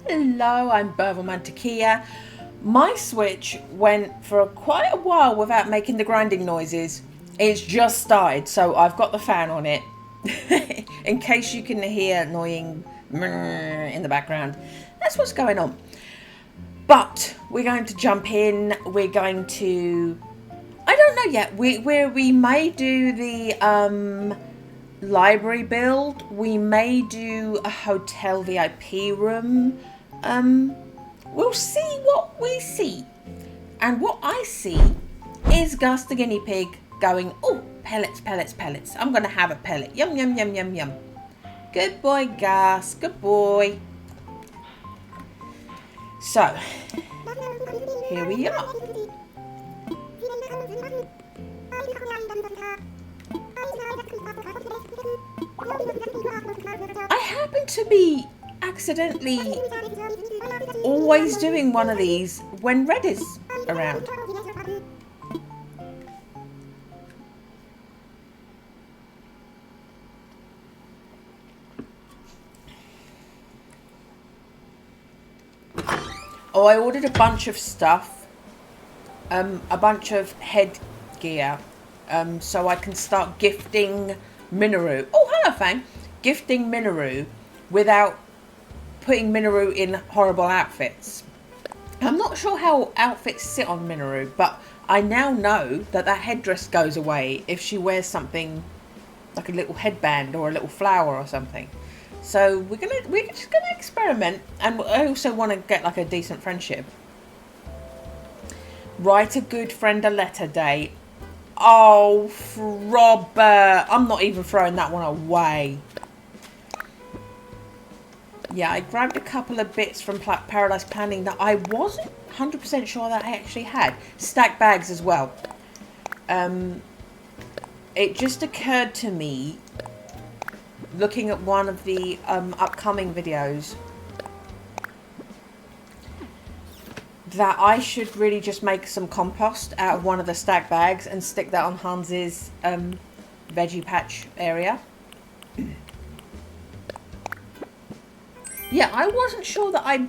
Hello, I'm Burvelman Takia. My Switch went for quite a while without making the grinding noises. It's just started, so I've got the fan on it. In case you can hear annoying in the background. That's what's going on. But we're going to jump in. We're going to... I don't know yet. We may do the library build. We may do a hotel VIP room. We'll see what we see. And what I see is Gus the guinea pig going, oh, pellets, pellets, pellets. I'm going to have a pellet. Yum, yum, yum, yum, yum. Good boy, Gus. Good boy. So, here we are. I happen to be accidentally always doing one of these when Red is around. Oh, I ordered a bunch of stuff, a bunch of headgear, so I can start gifting Minoru. Oh, hello, Fang. Gifting Minoru without putting Minoru in horrible outfits. I'm not sure how outfits sit on Minoru, but I now know that that headdress goes away if she wears something like a little headband or a little flower or something. So we're just gonna experiment, and I also want to get like a decent friendship. Write a good friend a letter day. Oh, Robert, I'm not even throwing that one away. Yeah, I grabbed a couple of bits from Paradise Planning that I wasn't 100% sure that I actually had. Stack bags as well. It just occurred to me, looking at one of the upcoming videos, that I should really just make some compost out of one of the stack bags and stick that on Hans's veggie patch area. Yeah, I wasn't sure that I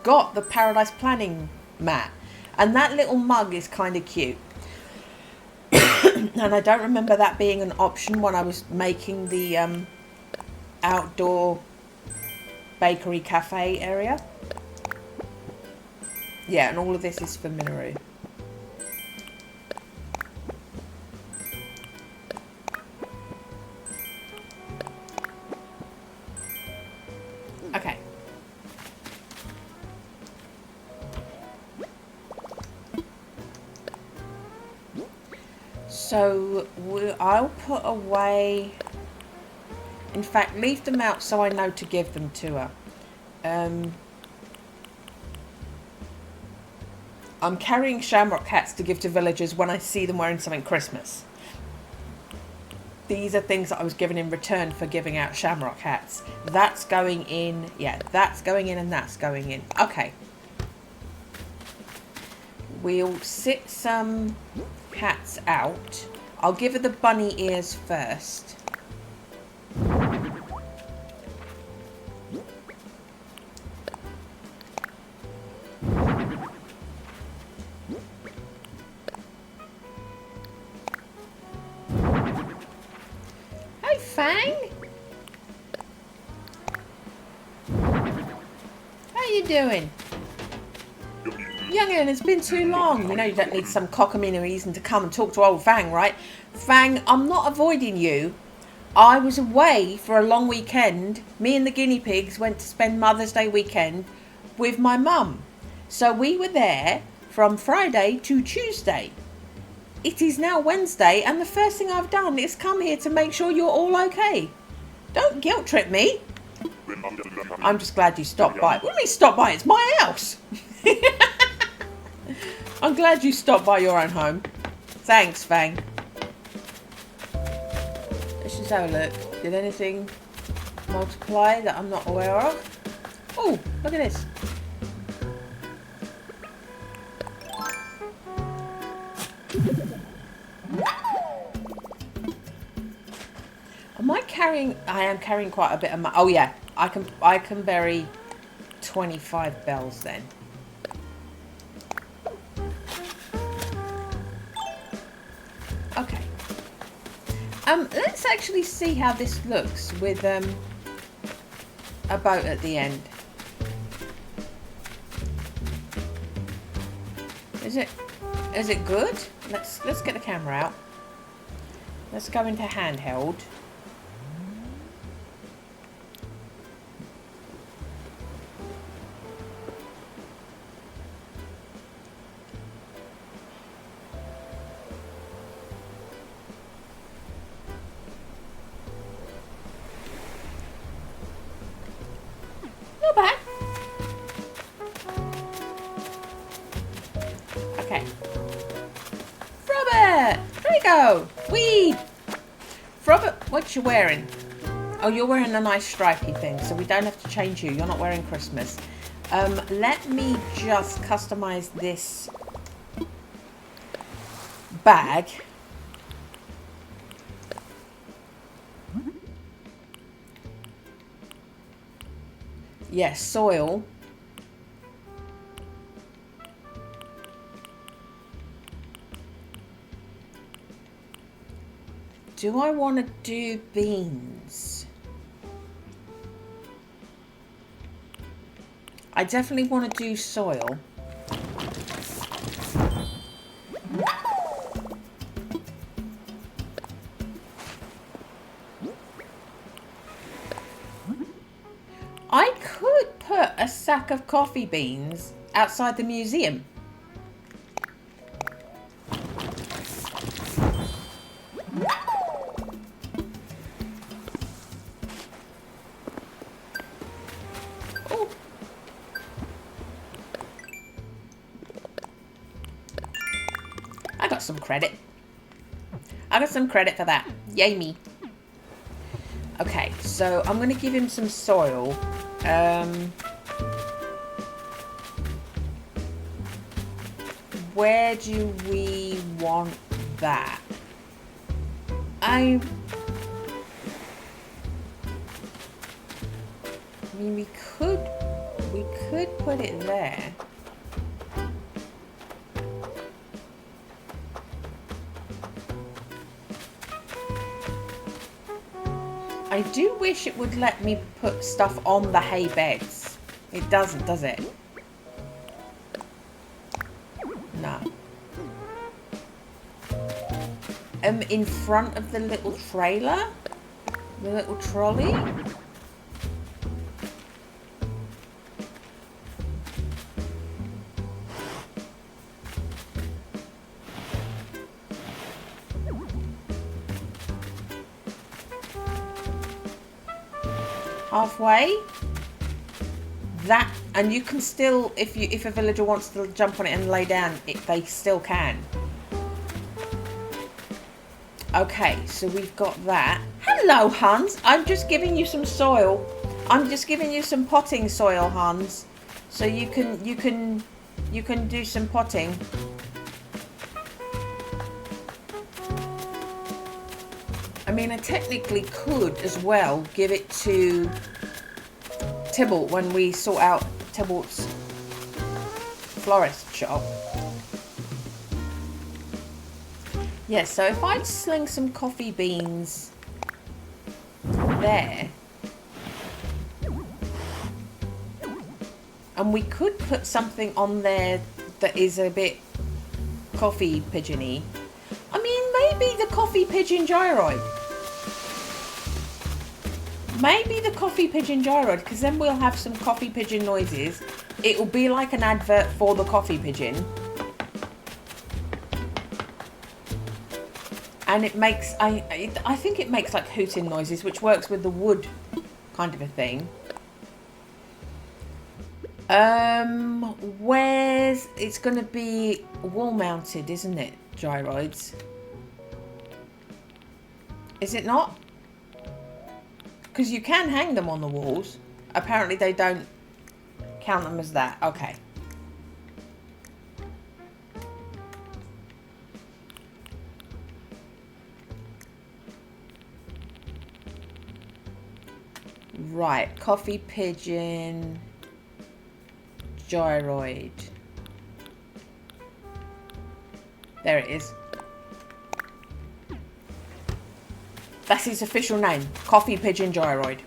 got the Paradise Planning mat, and that little mug is kind of cute. And I don't remember that being an option when I was making the outdoor bakery cafe area. Yeah, and all of this is for Minoru. Okay. So I'll put away... In fact, leave them out so I know to give them to her. I'm carrying shamrock hats to give to villagers when I see them wearing something Christmas. These are things that I was given in return for giving out shamrock hats. That's going in. Yeah, that's going in and that's going in. Okay. We'll sit some hats out. I'll give her the bunny ears first. Hey, Fang. How you doing? Youngin, it's been too long. You know you don't need some cockamamie reason to come and talk to old Fang, right? Fang, I'm not avoiding you. I was away for a long weekend. Me and the guinea pigs went to spend Mother's Day weekend with my mum. So we were there from Friday to Tuesday. It is now Wednesday, and the first thing I've done is come here to make sure you're all okay. Don't guilt trip me. I'm just glad you stopped by. What do you mean stop by? It's my house. I'm glad you stopped by your own home. Thanks, Fang. Let's just have a look. Did anything multiply that I'm not aware of? Oh, look at this. I am carrying quite a bit of money. Oh yeah, I can bury 25 bells then. Okay. Let's actually see how this looks with a boat at the end. Is it good? Let's get the camera out. Let's go into handheld. Not bad. Okay. Robert! There you go! Weed! Robert, what you wearing? Oh, you're wearing a nice stripy thing, so we don't have to change you. You're not wearing Christmas. Let me just customize this bag. Yes, soil. Do I want to do beans? I definitely want to do soil. I could put a sack of coffee beans outside the museum. Oh. I got some credit. I got some credit for that. Yay me. Okay, so I'm going to give him some soil. Where do we want that? I mean, we could put it there. I do wish it would let me put stuff on the hay beds. It doesn't, does it? No. In front of the little trailer? The little trolley? Halfway. That, and you can still, if a villager wants to jump on it and lay down, they still can. Okay, so we've got that. Hello, Hans. I'm just giving you some soil. I'm just giving you some potting soil, Hans. So you can do some potting. I mean, I technically could as well give it to Tybalt when we sort out Tybalt's florist shop. Yes, so if I sling some coffee beans there, and we could put something on there that is a bit coffee pigeony. I mean, maybe the coffee pigeon gyroid. Maybe the coffee pigeon gyroid, because then we'll have some coffee pigeon noises. It will be like an advert for the coffee pigeon. And it makes, I think it makes like hooting noises, which works with the wood kind of a thing. Where's, it's going to be wall mounted, isn't it? Gyroids. Is it not? Because you can hang them on the walls. Apparently they don't count them as that. Okay. Right, coffee pigeon. Gyroid. There it is. That's his official name. Coffee Pigeon Gyroid.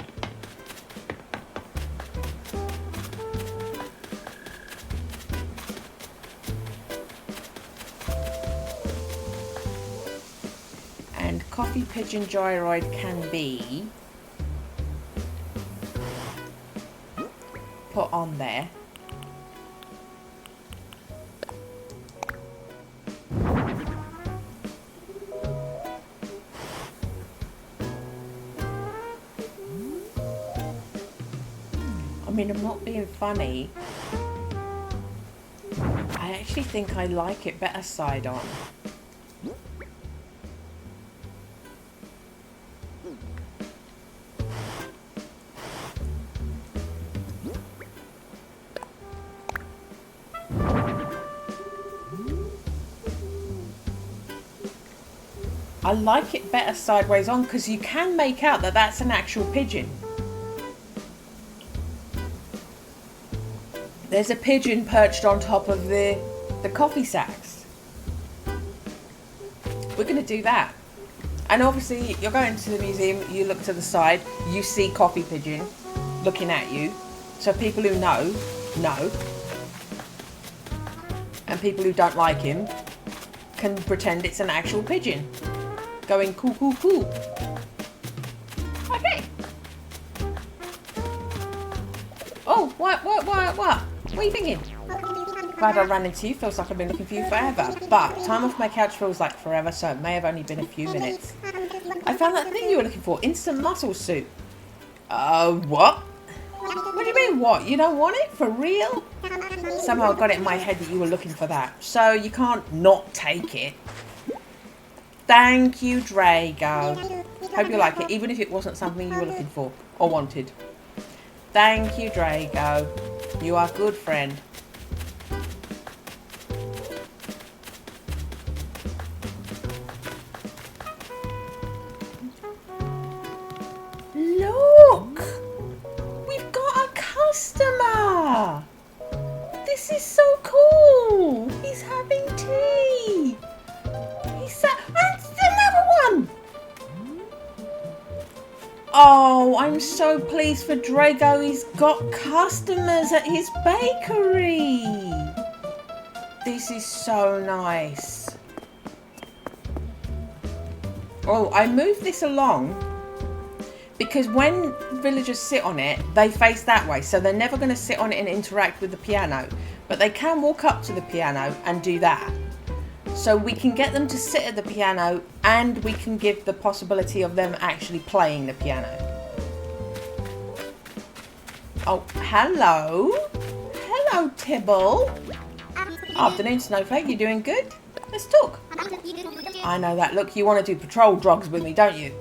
And Coffee Pigeon Gyroid can be put on there. I mean, I'm not being funny. I actually think I like it better side on. I like it better sideways on because you can make out that that's an actual pigeon. There's a pigeon perched on top of the coffee sacks. We're going to do that. And obviously, you're going to the museum, you look to the side, you see Coffee Pigeon looking at you. So people who know. And people who don't like him can pretend it's an actual pigeon. Going coo coo coo. Okay. Oh, what? What are you thinking? Glad I ran into you. Feels like I've been looking for you forever. But time off my couch feels like forever, so it may have only been a few minutes. I found that thing you were looking for. Instant muscle soup. What? What do you mean, what? You don't want it? For real? Somehow I got it in my head that you were looking for that. So you can't not take it. Thank you, Drago. Hope you like it, even if it wasn't something you were looking for or wanted. Thank you, Drago. You are a good friend. Look! We've got a customer! This is so cool! He's having tea! And another one! Oh, I'm so pleased for Drago. He's got customers at his bakery. This is so nice. Oh, I moved this along because when villagers sit on it, they face that way. So they're never going to sit on it and interact with the piano. But they can walk up to the piano and do that. So we can get them to sit at the piano and we can give the possibility of them actually playing the piano. Oh, hello. Hello, Tibble. Afternoon, Snowflake. You doing good? Let's talk. I know that look. You want to do patrol drugs with me, don't you?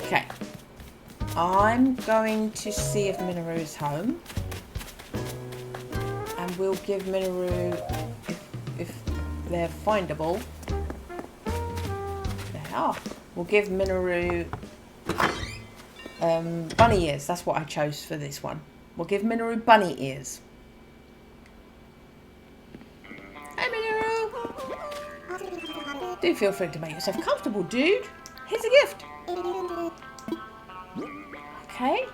Okay. I'm going to see if Minoru is home. And we'll give Minoru, if they're findable. They are. We'll give Minoru bunny ears. That's what I chose for this one. We'll give Minoru bunny ears. Hey, Minoru. Do feel free to make yourself comfortable, dude. Here's a gift. Okay.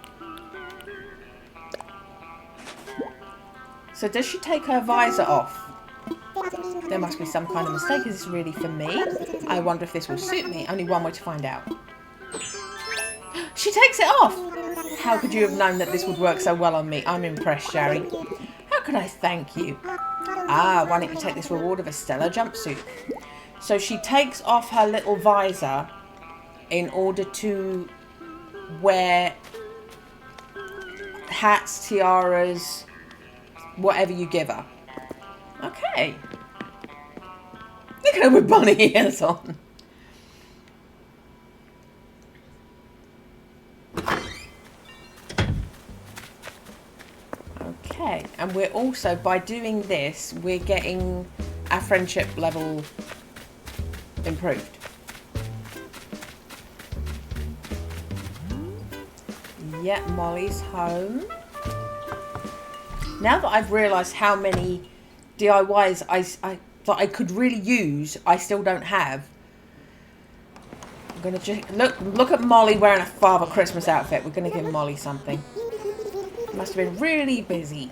So does she take her visor off? There must be some kind of mistake. Is this really for me? I wonder if this will suit me. Only one way to find out. She takes it off! How could you have known that this would work so well on me? I'm impressed, Shari. How could I thank you? Ah, why don't you take this reward of a stellar jumpsuit? So she takes off her little visor in order to wear hats, tiaras, whatever you give her. Okay. Look at her with bunny ears on. Okay, and we're also, by doing this, we're getting our friendship level improved. Yeah, Molly's home. Now that I've realised how many DIYs that I could really use, I still don't have. I'm going to just... Look at Molly wearing a Father Christmas outfit. We're going to give Molly something. Must have been really busy.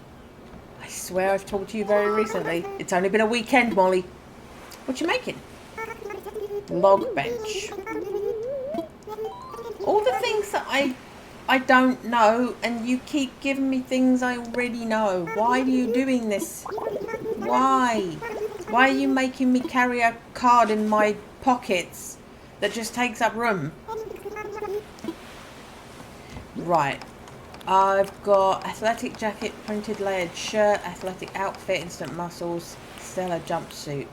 I swear I've talked to you very recently. It's only been a weekend, Molly. What you making? Log bench. All the things that I don't know, and you keep giving me things I already know. Why are you doing this? Why? Why are you making me carry a card in my pockets that just takes up room? Right. I've got athletic jacket, printed layered shirt, athletic outfit, instant muscles, stellar jumpsuit.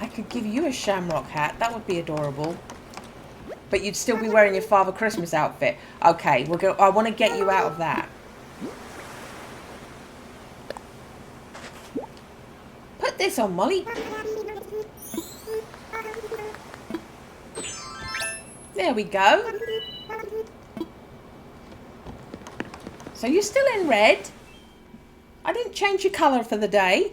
I could give you a shamrock hat. That would be adorable. But you'd still be wearing your Father Christmas outfit. Okay, we'll go. I want to get you out of that. Put this on, Molly. There we go. So you're still in red. I didn't change your colour for the day.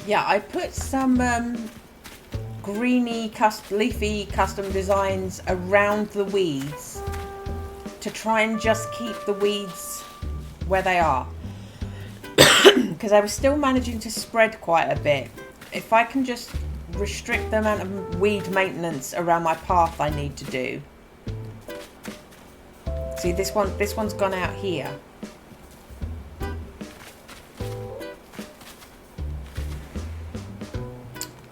Yeah, I put some greeny, leafy custom designs around the weeds to try and just keep the weeds where they are. Because I was still managing to spread quite a bit. If I can just restrict the amount of weed maintenance around my path I need to do. See, this one's gone out here.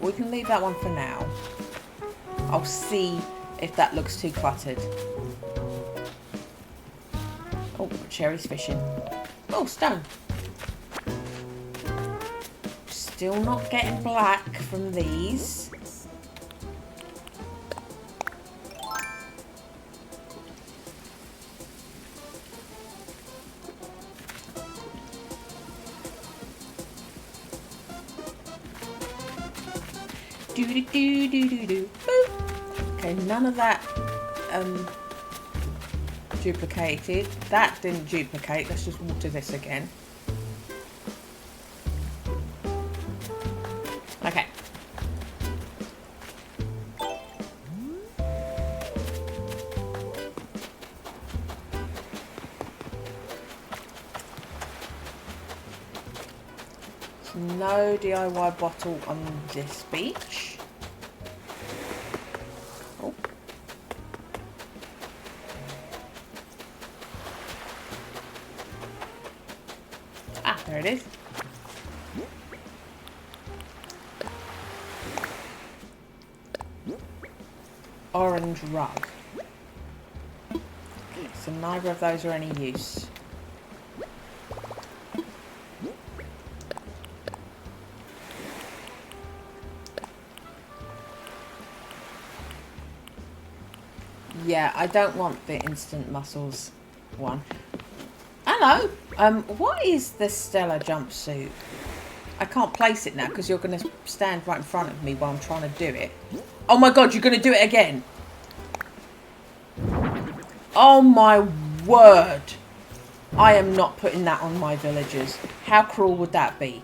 We can leave that one for now. I'll see if that looks too cluttered. Oh, Cherry's fishing. Oh, stone. Still not getting black from these. Do-do-do-do-do-do. Okay, none of that duplicated. That didn't duplicate. Let's just water this again. Okay. No DIY bottle on this beach. Oh. Ah, there it is. Orange rug. Okay, so neither of those are any use. Yeah, I don't want the instant muscles one. Hello. What is the Stella jumpsuit? I can't place it now because you're going to stand right in front of me while I'm trying to do it. Oh my god, you're going to do it again. Oh my word. I am not putting that on my villagers. How cruel would that be?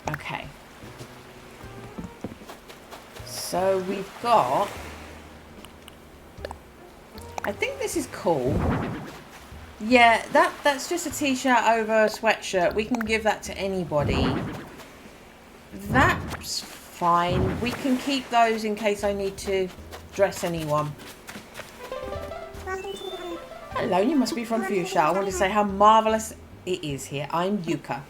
Okay. So we've got... I think this is cool. Yeah, that's just a t-shirt over a sweatshirt. We can give that to anybody. That's fine. We can keep those in case I need to dress anyone. Hello, you must be from Fuchsia. I want to say how marvellous it is here. I'm Yuka.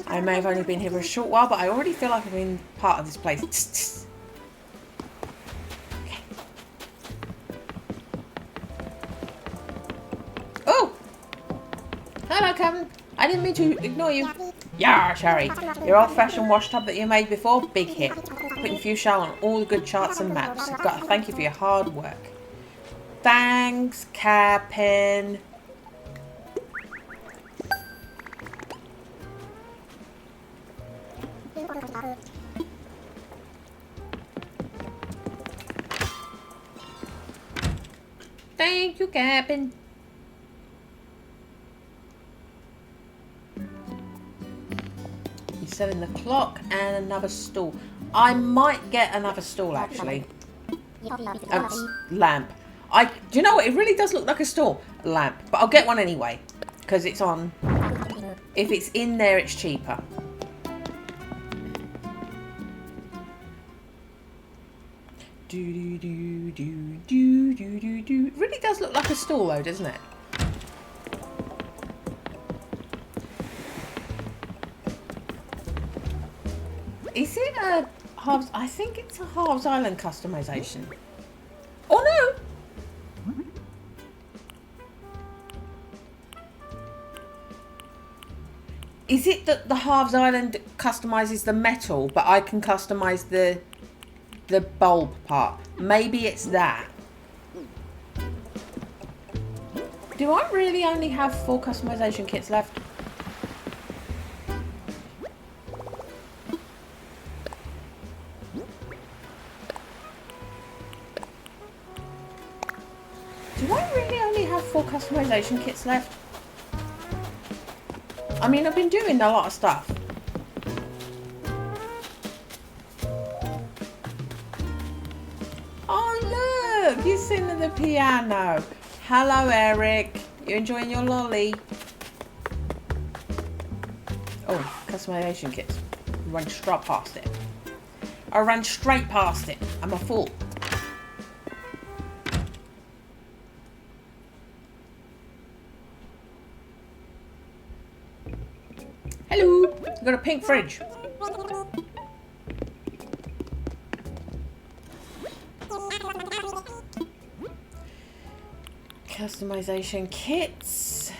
I may have only been here for a short while, but I already feel like I've been part of this place. Okay. Oh! Hello, Kevin. I didn't mean to ignore you. Yeah, Sherry. Your old-fashioned wash tub that you made before? Big hit. putting Fuchsia on all the good charts and maps. I've got to thank you for your hard work. Thanks, Captain. Thank you, Captain. He's selling the clock and another stool. I might get another stool, actually. Lamp. Do you know what? It really does look like a stool lamp, but I'll get one anyway because it's on. If it's in there, it's cheaper. Do do do do do do do. It really does look like a stool, though, doesn't it? Is it a Halves? I think it's a Halves Island customization. Oh no! Is it that the Halves Island customizes the metal, but I can customize the bulb part? Maybe it's that. Do I really only have 4 customization kits left? Do I really only have 4 customization kits left? I mean, I've been doing a lot of stuff. Oh, look! You're sitting at the piano. Hello, Erik. You enjoying your lolly? Oh, customization kits. Run straight past it. I ran straight past it. I'm a fool. Hello. I've got a pink fridge. Customization kits.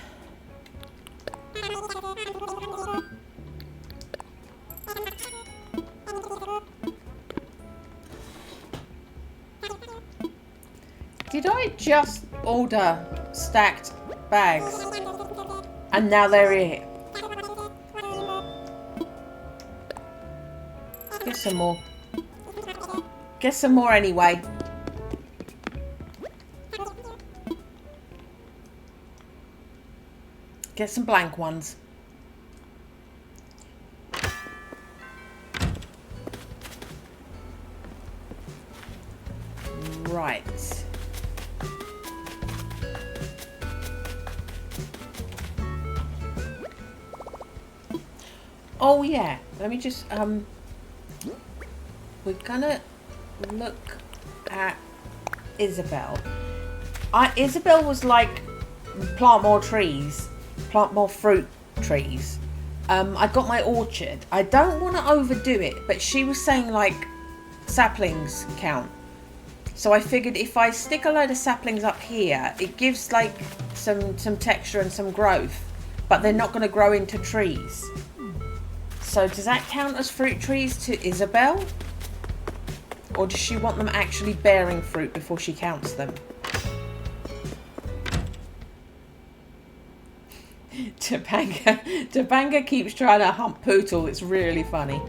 Did I just order stacked bags? And now they're here. Get some more. Get some more anyway. Get some blank ones. Right. Oh yeah, let me just we're gonna look at Isabel. Isabel was like, plant more trees, plant more fruit trees. I got my orchard. I don't want to overdo it, but she was saying like saplings count. So I figured if I stick a load of saplings up here, it gives like some texture and some growth, but they're not going to grow into trees. So does that count as fruit trees to Isabel? Or does she want them actually bearing fruit before she counts them? Topanga keeps trying to hump Poodle. It's really funny.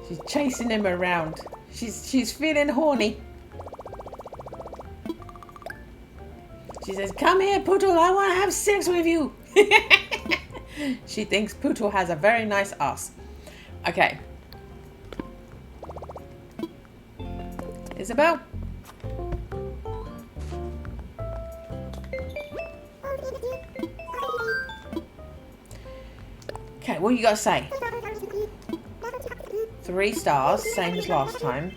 She's chasing him around. She's feeling horny. She says, "Come here, Poodle. I want to have sex with you." She thinks Poodle has a very nice ass. Okay. Isabel? Okay, what you got to say? 3 stars, same as last time.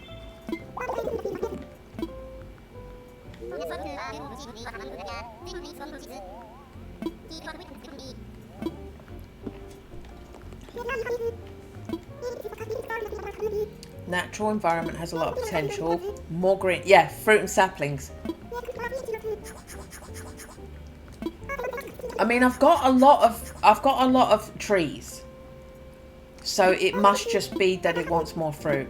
Natural environment has a lot of potential. More green, yeah, fruit and saplings. I mean, I've got a lot of trees. So it must just be that it wants more fruit.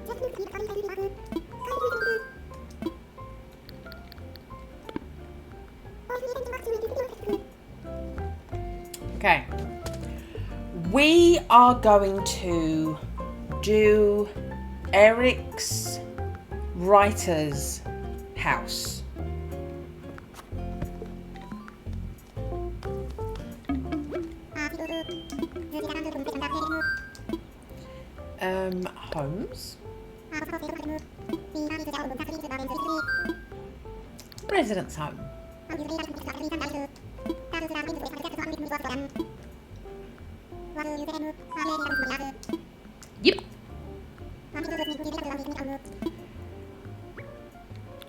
Okay. We are going to do Erik's writer's house. Homes. Residence home. Yep.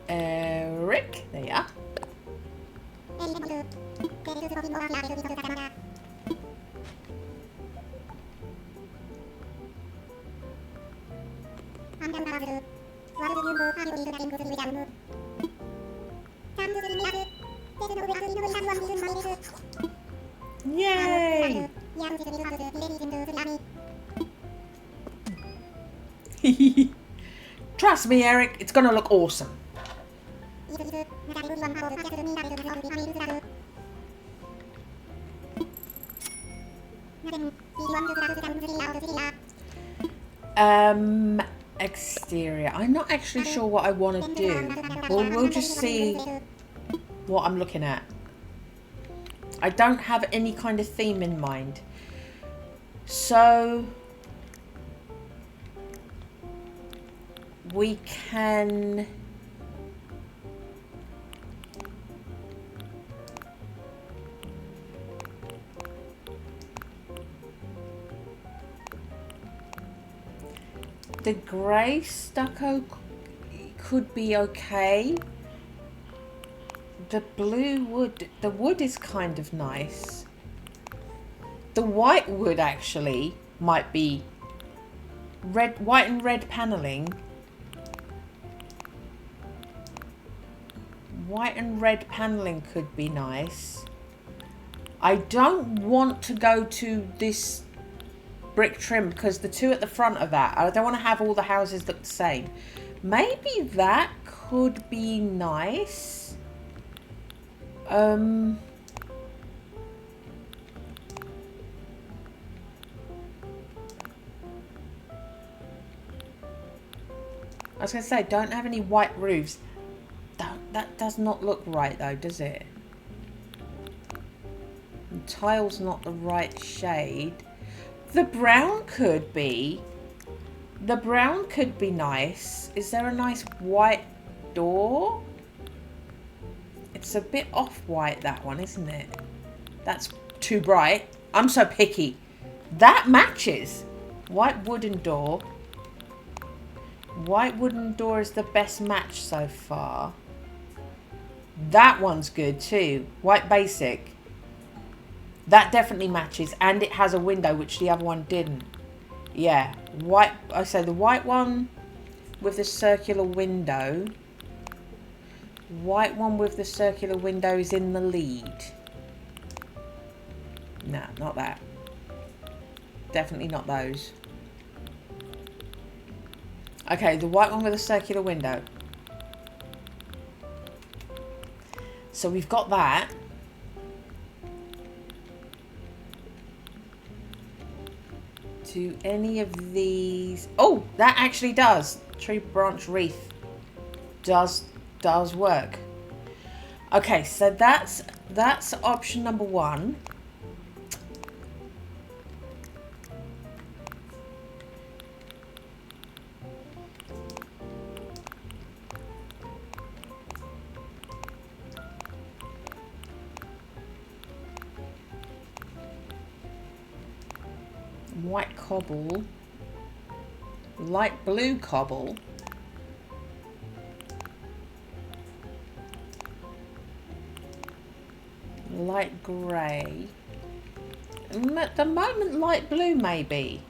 Erik, there you are. Yay! Trust me, Erik, it's gonna look awesome. Exterior. I'm not actually sure what I want to do. We'll just see what I'm looking at. I don't have any kind of theme in mind. So we can the grey stucco could be okay. The blue wood, the wood is kind of nice. The white wood actually might be red, white and red paneling. White and red paneling could be nice. I don't want to go to this brick trim because the two at the front of that, I don't want to have all the houses look the same. Maybe that could be nice. I was going to say, don't have any white roofs. That does not look right though, does it? And tile's not the right shade. The brown could be. The brown could be nice. Is there a nice white door? It's a bit off-white, that one, isn't it? That's too bright. I'm so picky. That matches. White wooden door. White wooden door is the best match so far. That one's good too. White basic. That definitely matches. And it has a window, which the other one didn't. Yeah. White. I say the white one with the circular window. White one with the circular window is in the lead. No, not that. Definitely not those. Okay, the white one with a circular window. So we've got that. Do any of these... Oh, that actually does. Tree branch wreath does work. Okay, so that's option number one. White cobble, light blue cobble, light grey. At the moment, light blue maybe.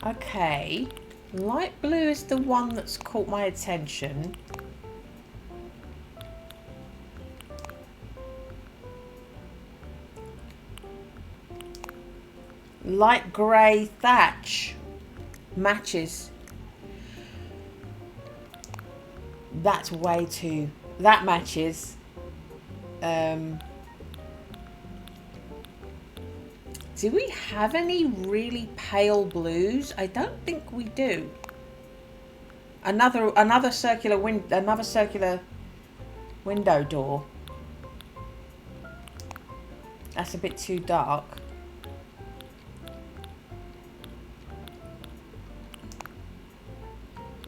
Okay, light blue is the one that's caught my attention. Light grey thatch matches. That's way too... That matches. Do we have any really pale blues? I don't think we do. Another circular window door. That's a bit too dark.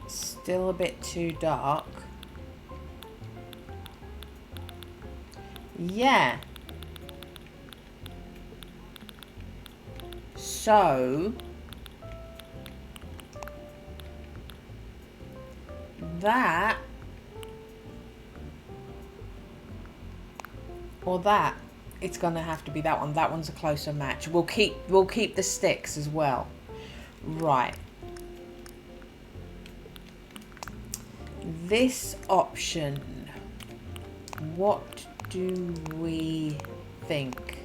Still a bit too dark. Yeah. So that or that, it's gonna have to be that one. That one's a closer match. We'll keep the sticks as well. Right. This option, what do we think?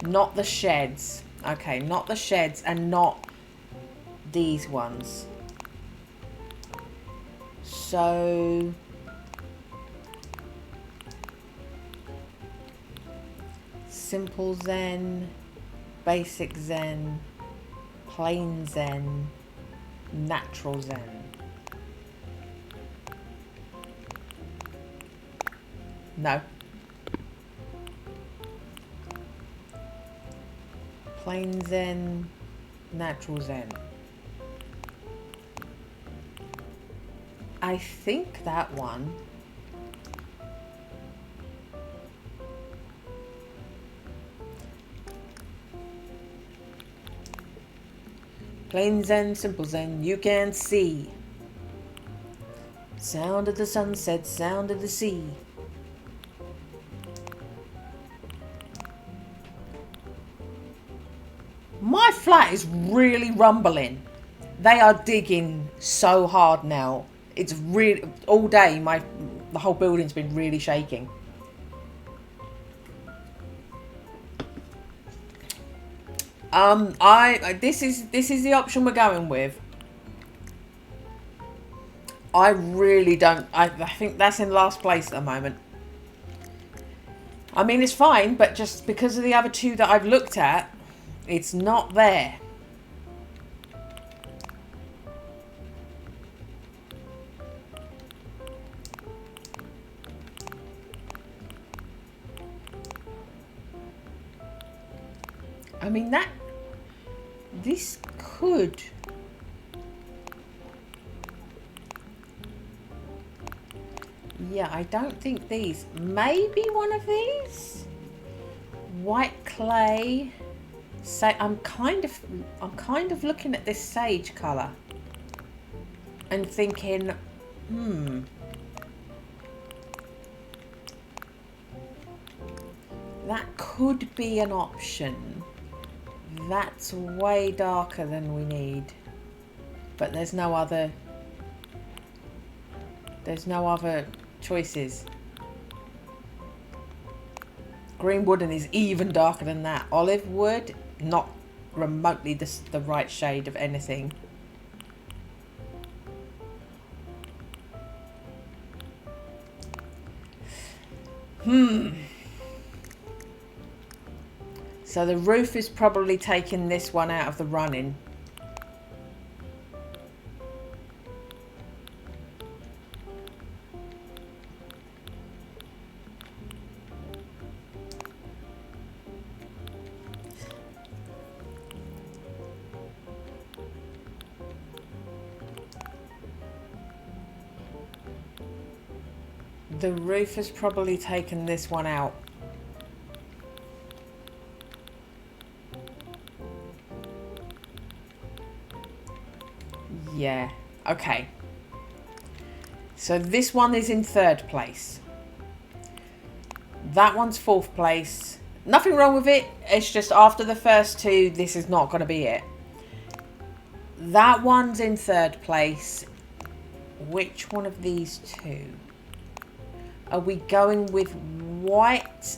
Not the sheds. Okay, not the sheds and not these ones. So simple zen, basic zen, plain zen, natural zen. No. Plain zen, natural zen. I think that one. Plain zen, simple zen, you can see. Sound of the sunset, sound of the sea. My flat is really rumbling. They are digging so hard now. It's really, all day the whole building's been really shaking. This is the option we're going with. I really don't, I think that's in last place at the moment. I mean, it's fine, but just because of the other two that I've looked at, it's not there. I mean, this could... Yeah, I don't think these. Maybe one of these? White clay. Say, I'm kind of looking at this sage colour and thinking, that could be an option. That's way darker than we need, but there's no other choices. Green wooden is even darker than that. Olive wood, not remotely the right shade of anything. So the roof is probably taking this one out of the running. The roof has probably taken this one out. Yeah, okay. So this one is in third place. That one's fourth place. Nothing wrong with it. It's just after the first two, this is not going to be it. That one's in third place. Which one of these two? Are we going with white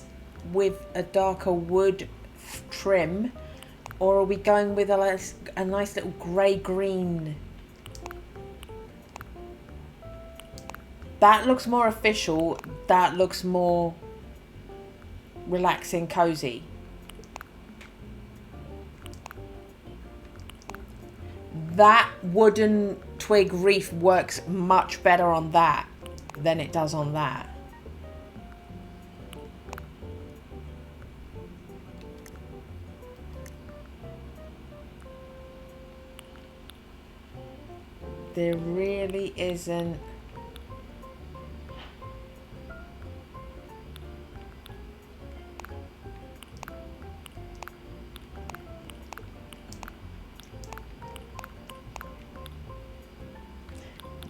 with a darker wood trim, or are we going with a nice little grey-green? That looks more official. That looks more relaxing, cozy. That wooden twig reef works much better on that than it does on that. There really isn't.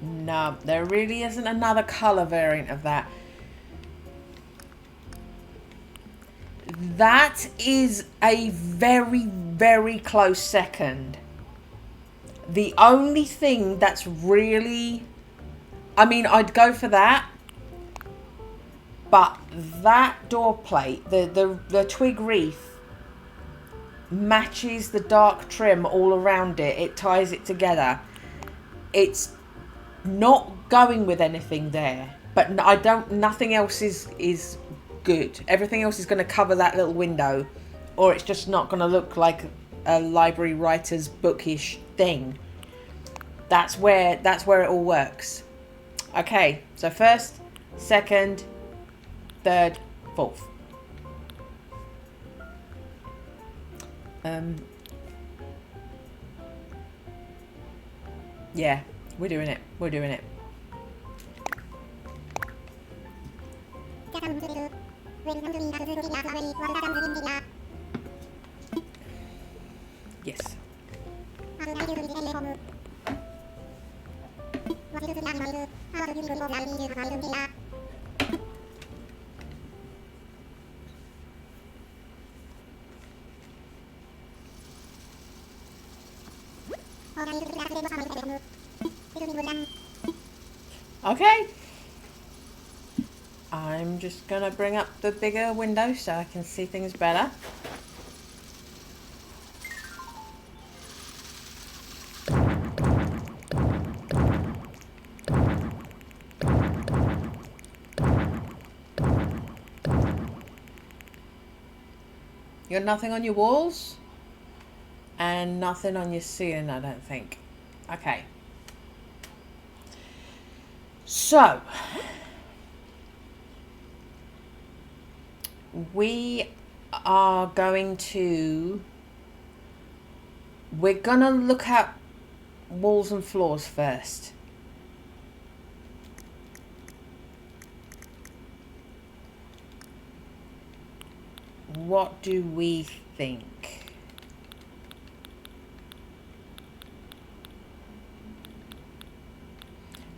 No, there really isn't another colour variant of that. That is a very, very close second. The only thing that's really... I mean, I'd go for that. But that door plate, the twig reef, matches the dark trim all around it. It ties it together. It's not going with anything there. But nothing else is good. Everything else is going to cover that little window. Or it's just not going to look like a library writer's bookish thing. That's where it all works. Okay, so first, second, third, fourth. Yeah, we're doing it. We're doing it. Yes. Okay. I'm just gonna bring up the bigger window so I can see things better. You got nothing on your walls? And nothing on your ceiling, I don't think. Okay. So, we're gonna look at walls and floors first. What do we think?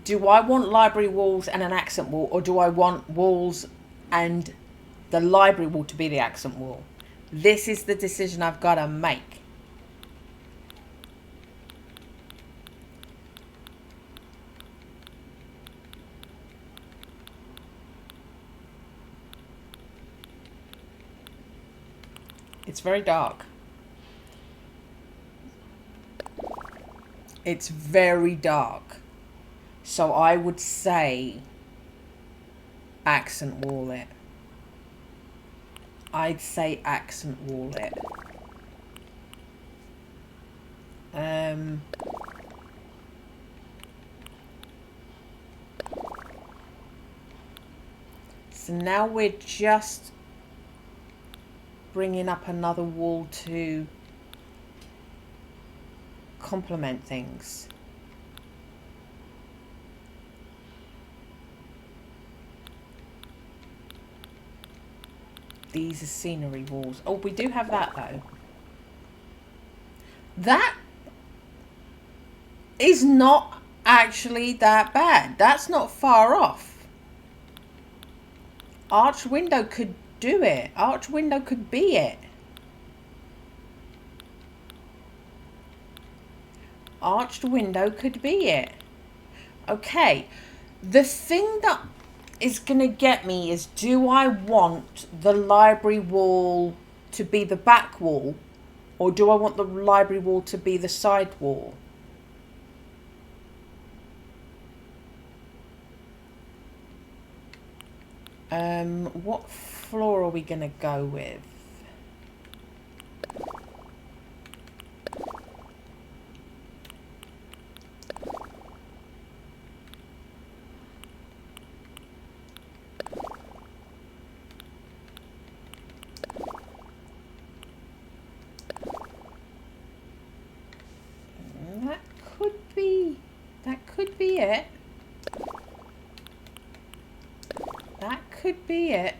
Do I want library walls and an accent wall, or do I want walls and the library wall to be the accent wall? This is the decision I've got to make. It's very dark. It's very dark. So I would say accent wall it. I'd say accent wall it. So now we're just bringing up another wall to complement things. These are scenery walls. Oh, we do have that though. That is not actually that bad. That's not far off. Arched window could do it. Arched window could be it. Arched window could be it. Okay. The thing that is going to get me is, do I want the library wall to be the back wall, or do I want the library wall to be the side wall? What floor are we going to go with? That could be it. That could be it.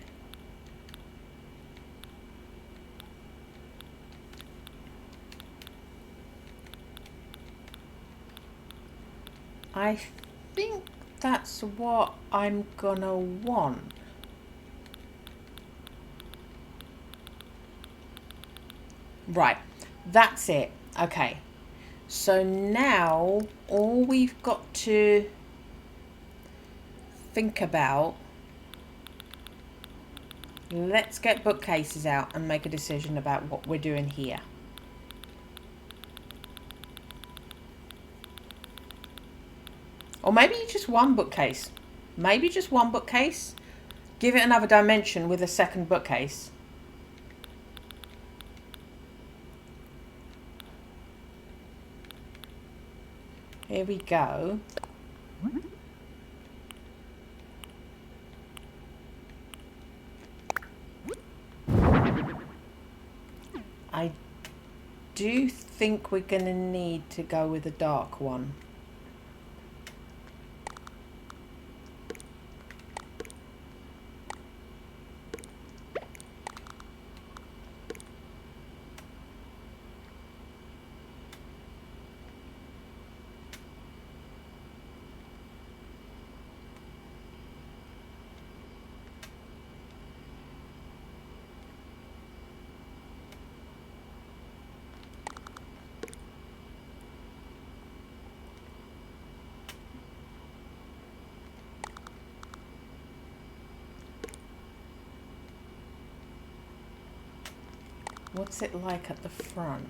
I think that's what I'm gonna want. Right, that's it. Okay, so now all we've got to think about, let's get bookcases out and make a decision about what we're doing here. Or maybe just one bookcase. Maybe just one bookcase. Give it another dimension with a second bookcase. Here we go. I do think we're going to need to go with a dark one. What's it like at the front?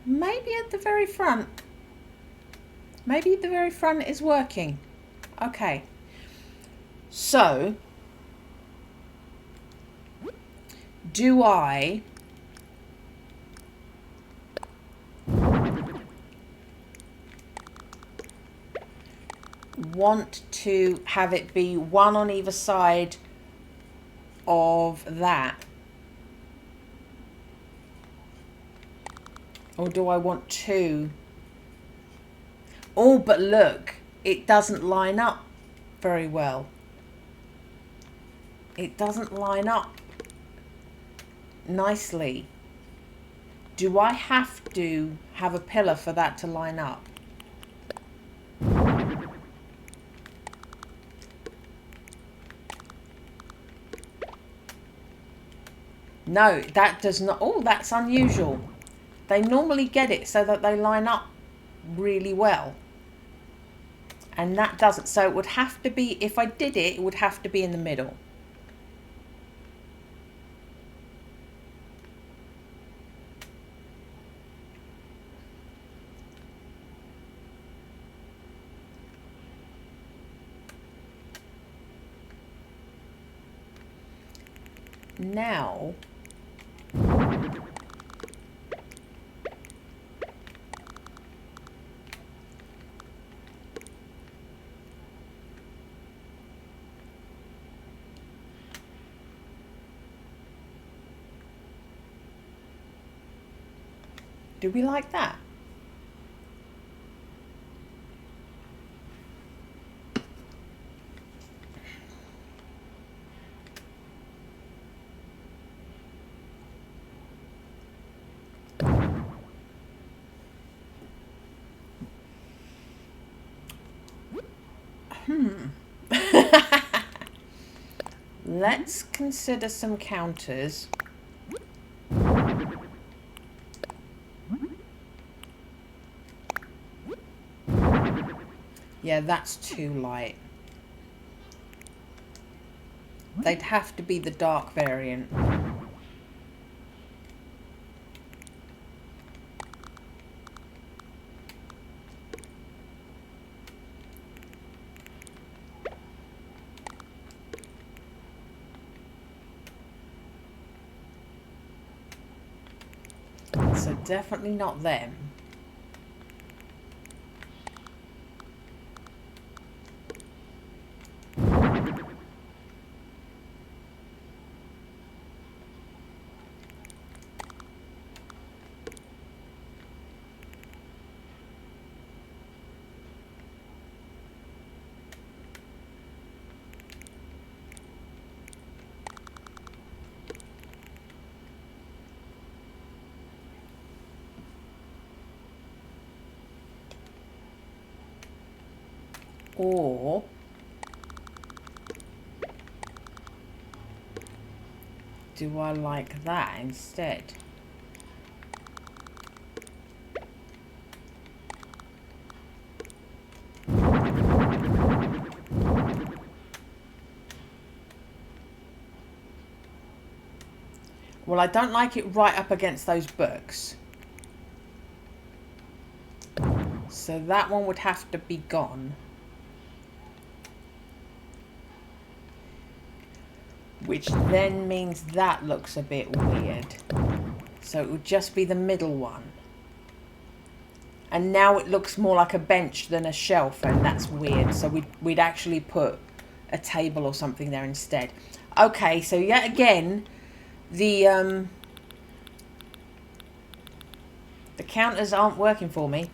Maybe at the very front. Maybe the very front is working. Okay. So, do I want to have it be one on either side of that? Or do I want two? Oh, but look, it doesn't line up very well. It doesn't line up nicely. Do I have to have a pillar for that to line up? No, that does not. Oh, that's unusual. They normally get it so that they line up really well. And that doesn't. So it would have to be, if I did it, it would have to be in the middle. Now, do we like that? Let's consider some counters. Yeah, that's too light. They'd have to be the dark variant. So definitely not them. Or do I like that instead? Well, I don't like it right up against those books. So that one would have to be gone. Which then means that looks a bit weird. So it would just be the middle one. And now it looks more like a bench than a shelf, and that's weird. So we'd actually put a table or something there instead. Okay, so yet again, the counters aren't working for me.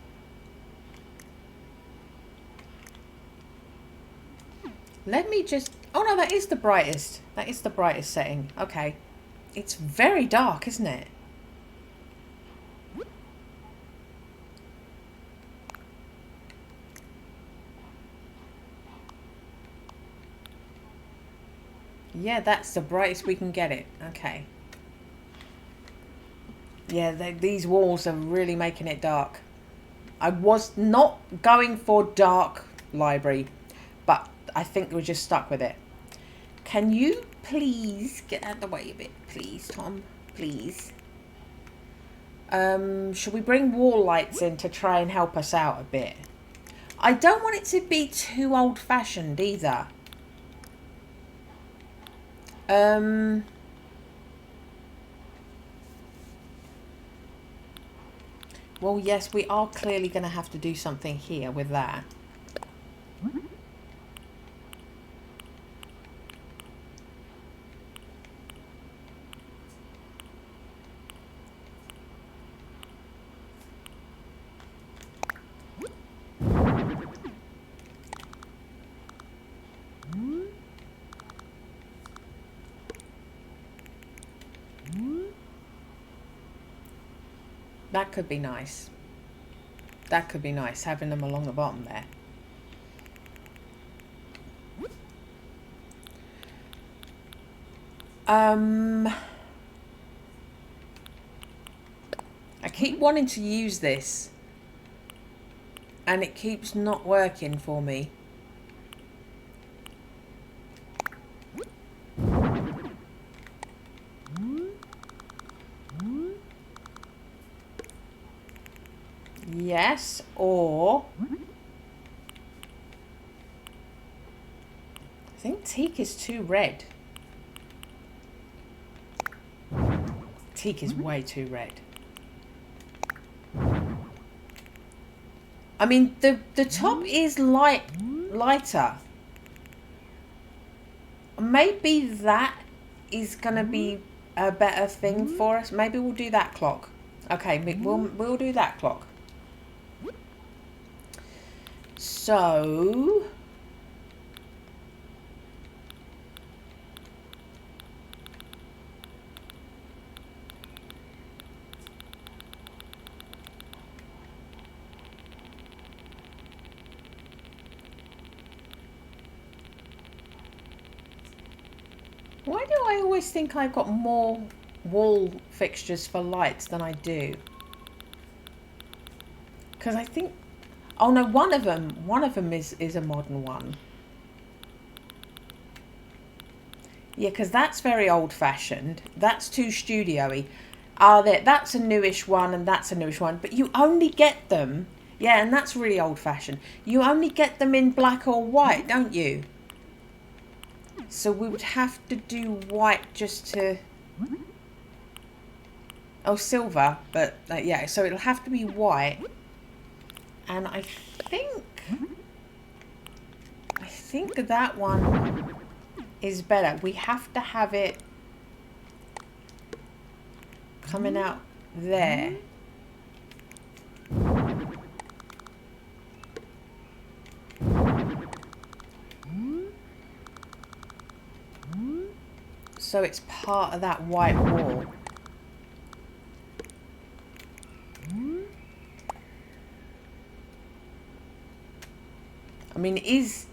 Let me just... Oh no, that is the brightest. That is the brightest setting. Okay. It's very dark, isn't it? Yeah, that's the brightest we can get it. Okay. Yeah, these walls are really making it dark. I was not going for dark library, but I think we're just stuck with it. Can you please get out of the way a bit, please, Tom? Please. Should we bring wall lights in to try and help us out a bit? I don't want it to be too old-fashioned either. Well, yes, we are clearly going to have to do something here with that. That could be nice. That could be nice, having them along the bottom there. I keep wanting to use this, and it keeps not working for me. Yes, or... I think teak is too red. Teak is way too red. I mean, the top is lighter. Maybe that is going to be a better thing for us. Maybe we'll do that clock. Okay, we'll do that clock. So... Why do I always think I've got more wall fixtures for lights than I do? Because I think Oh no, one of them is a modern one. Yeah, because that's very old-fashioned. That's too studio-y. That's a newish one and that's a newish one. But you only get them... Yeah, and that's really old-fashioned. You only get them in black or white, don't you? So we would have to do white just to... Oh, silver. But, yeah, so it'll have to be white. And I think that one is better. We have to have it coming out there. So it's part of that white wall. I mean, it is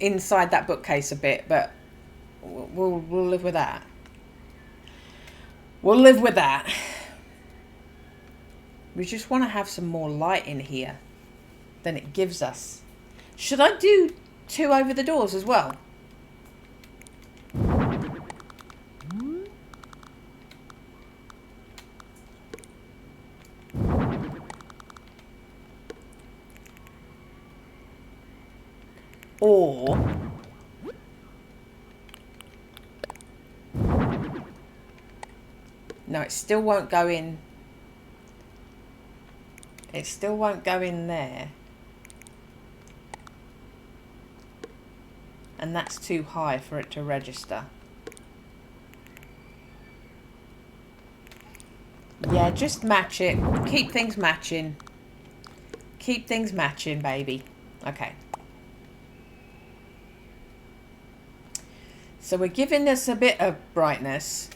inside that bookcase a bit, but we'll live with that. We'll live with that. We just want to have some more light in here than it gives us. Should I do 2 over the doors as well? Or no, it still won't go in. It still won't go in there. And that's too high for it to register. Yeah, just match it. Keep things matching. Keep things matching, baby. Okay. So we're giving this a bit of brightness.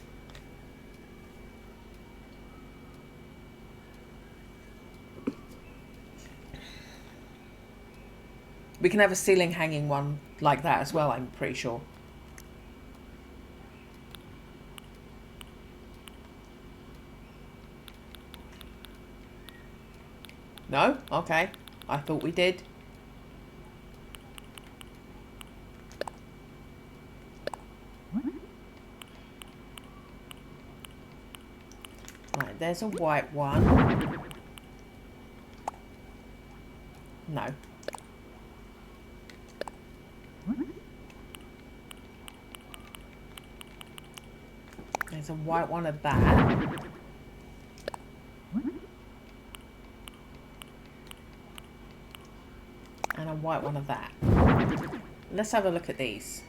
We can have a ceiling hanging one like that as well, I'm pretty sure. No? Okay. I thought we did. Right, there's a white one. No. There's a white one of that. And a white one of that. Let's have a look at these.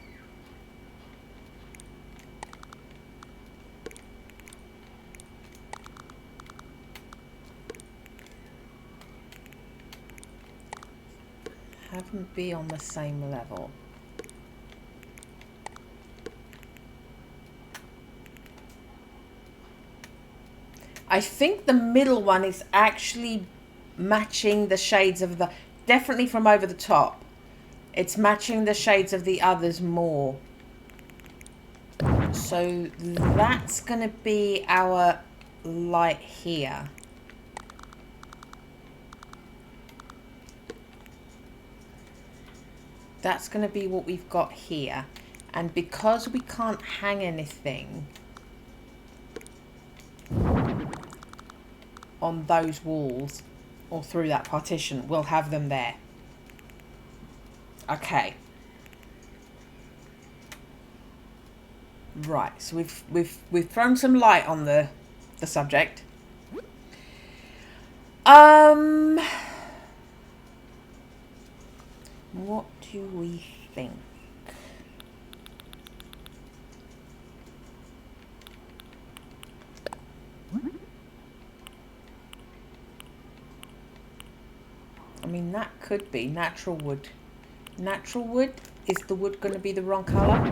Have them be on the same level. I think the middle one is actually matching the shades of the... Definitely from over the top. It's matching the shades of the others more. So that's going to be our light here. That's going to be what we've got here. And because we can't hang anything on those walls or through that partition, we'll have them there. Okay. Right, so we've thrown some light on the subject. What do we think? I mean, that could be natural wood. Natural wood? Is the wood going to be the wrong colour?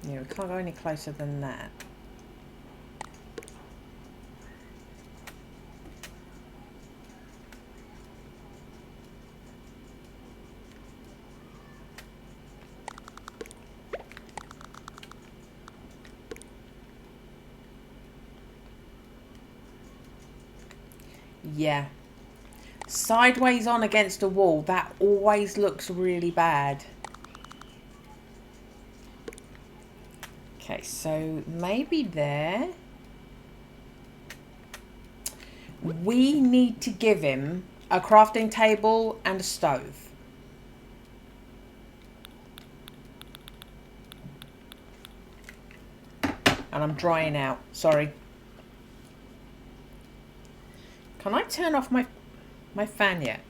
Yeah, we can't go any closer than that. Yeah. Sideways on against a wall, that always looks really bad. Okay, so maybe there. We need to give him a crafting table and a stove. And I'm drying out, sorry. Can I turn off my fan yet?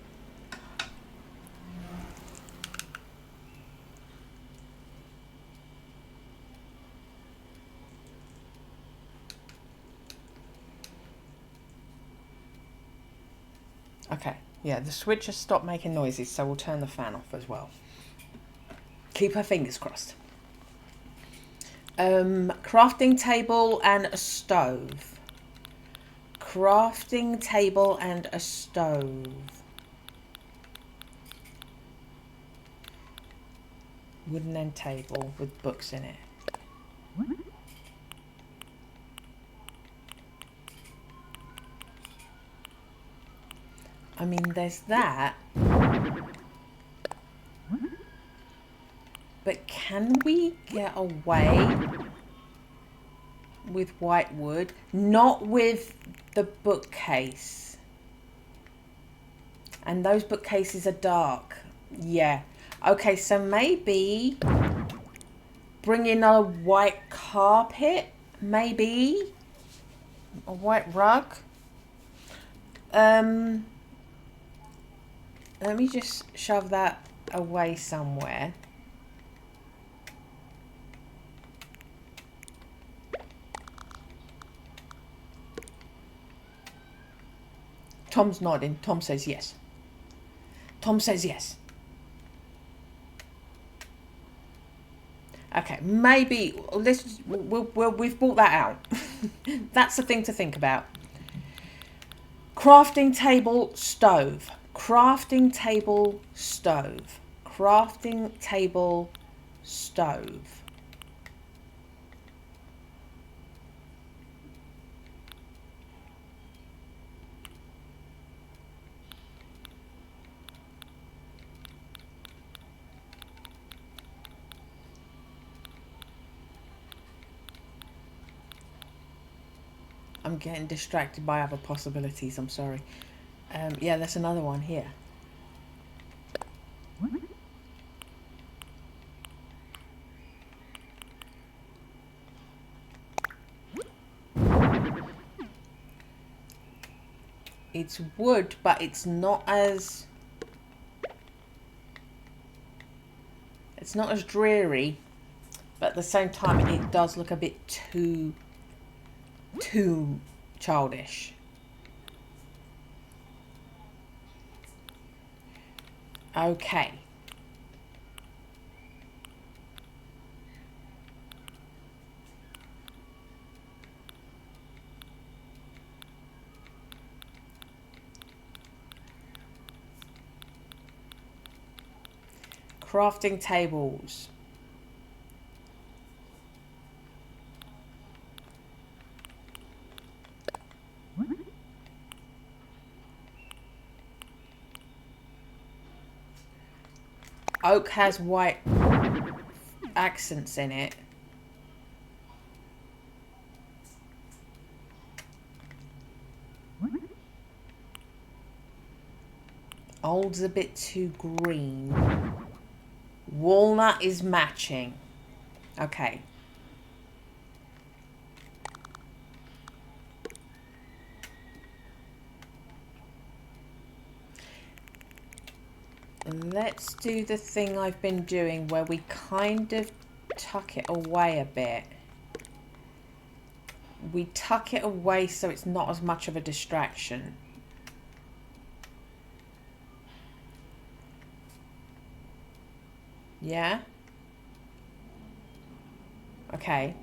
Okay, yeah, the switch has stopped making noises, so we'll turn the fan off as well. Keep her fingers crossed. Crafting table and a stove. Crafting table and a stove. Wooden end table with books in it. I mean, there's that. But can we get away with white wood? Not with the bookcase. And those bookcases are dark. Yeah. Okay, so maybe bring in a white carpet, maybe a white rug. Let me just shove that away somewhere. Tom's nodding. Tom says yes. Tom says yes. Okay, maybe we've brought that out. That's the thing to think about. Crafting table, stove. Crafting table, stove. Crafting table, stove. I'm getting distracted by other possibilities, I'm sorry. Yeah, there's another one here. It's wood, but it's not as dreary, but at the same time it does look a bit too childish. Okay. Crafting tables. Oak has white accents in it. Old's a bit too green. Walnut is matching. Okay. Let's do the thing I've been doing where we kind of tuck it away a bit. We tuck it away so it's not as much of a distraction. Yeah? Okay.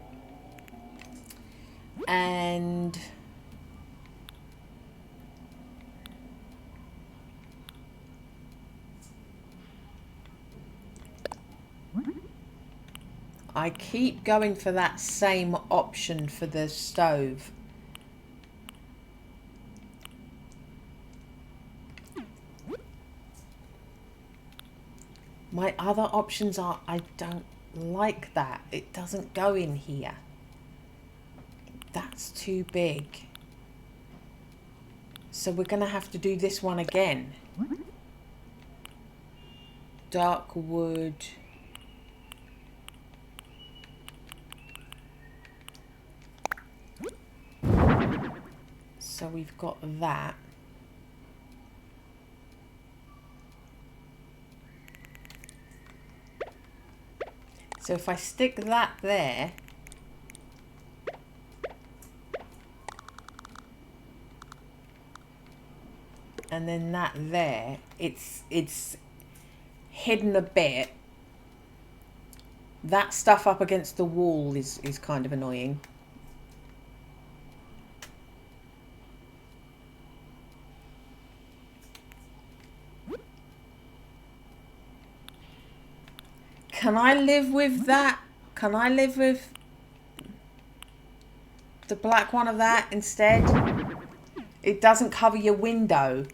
And I keep going for that same option for the stove. My other options are, I don't like that. It doesn't go in here. That's too big. So we're going to have to do this one again. Dark wood. So we've got that. So if I stick that there, and then that there, it's hidden a bit. That stuff up against the wall is kind of annoying. Can I live with that? Can I live with the black one of that instead? It doesn't cover your window,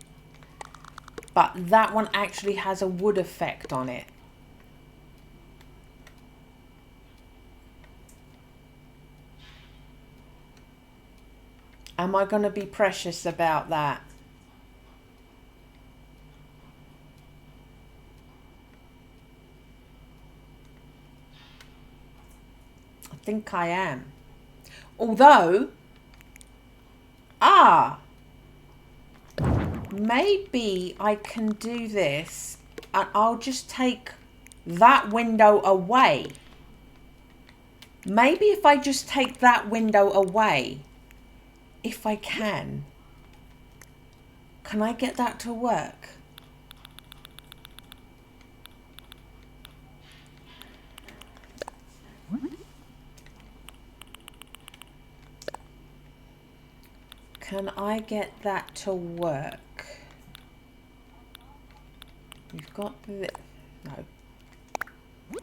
but that one actually has a wood effect on it. Am I going to be precious about that? I think I am. Although, maybe I can do this and I'll just take that window away. Maybe if I just take that window away, if I can I get that to work? Can I get that to work? You've got the...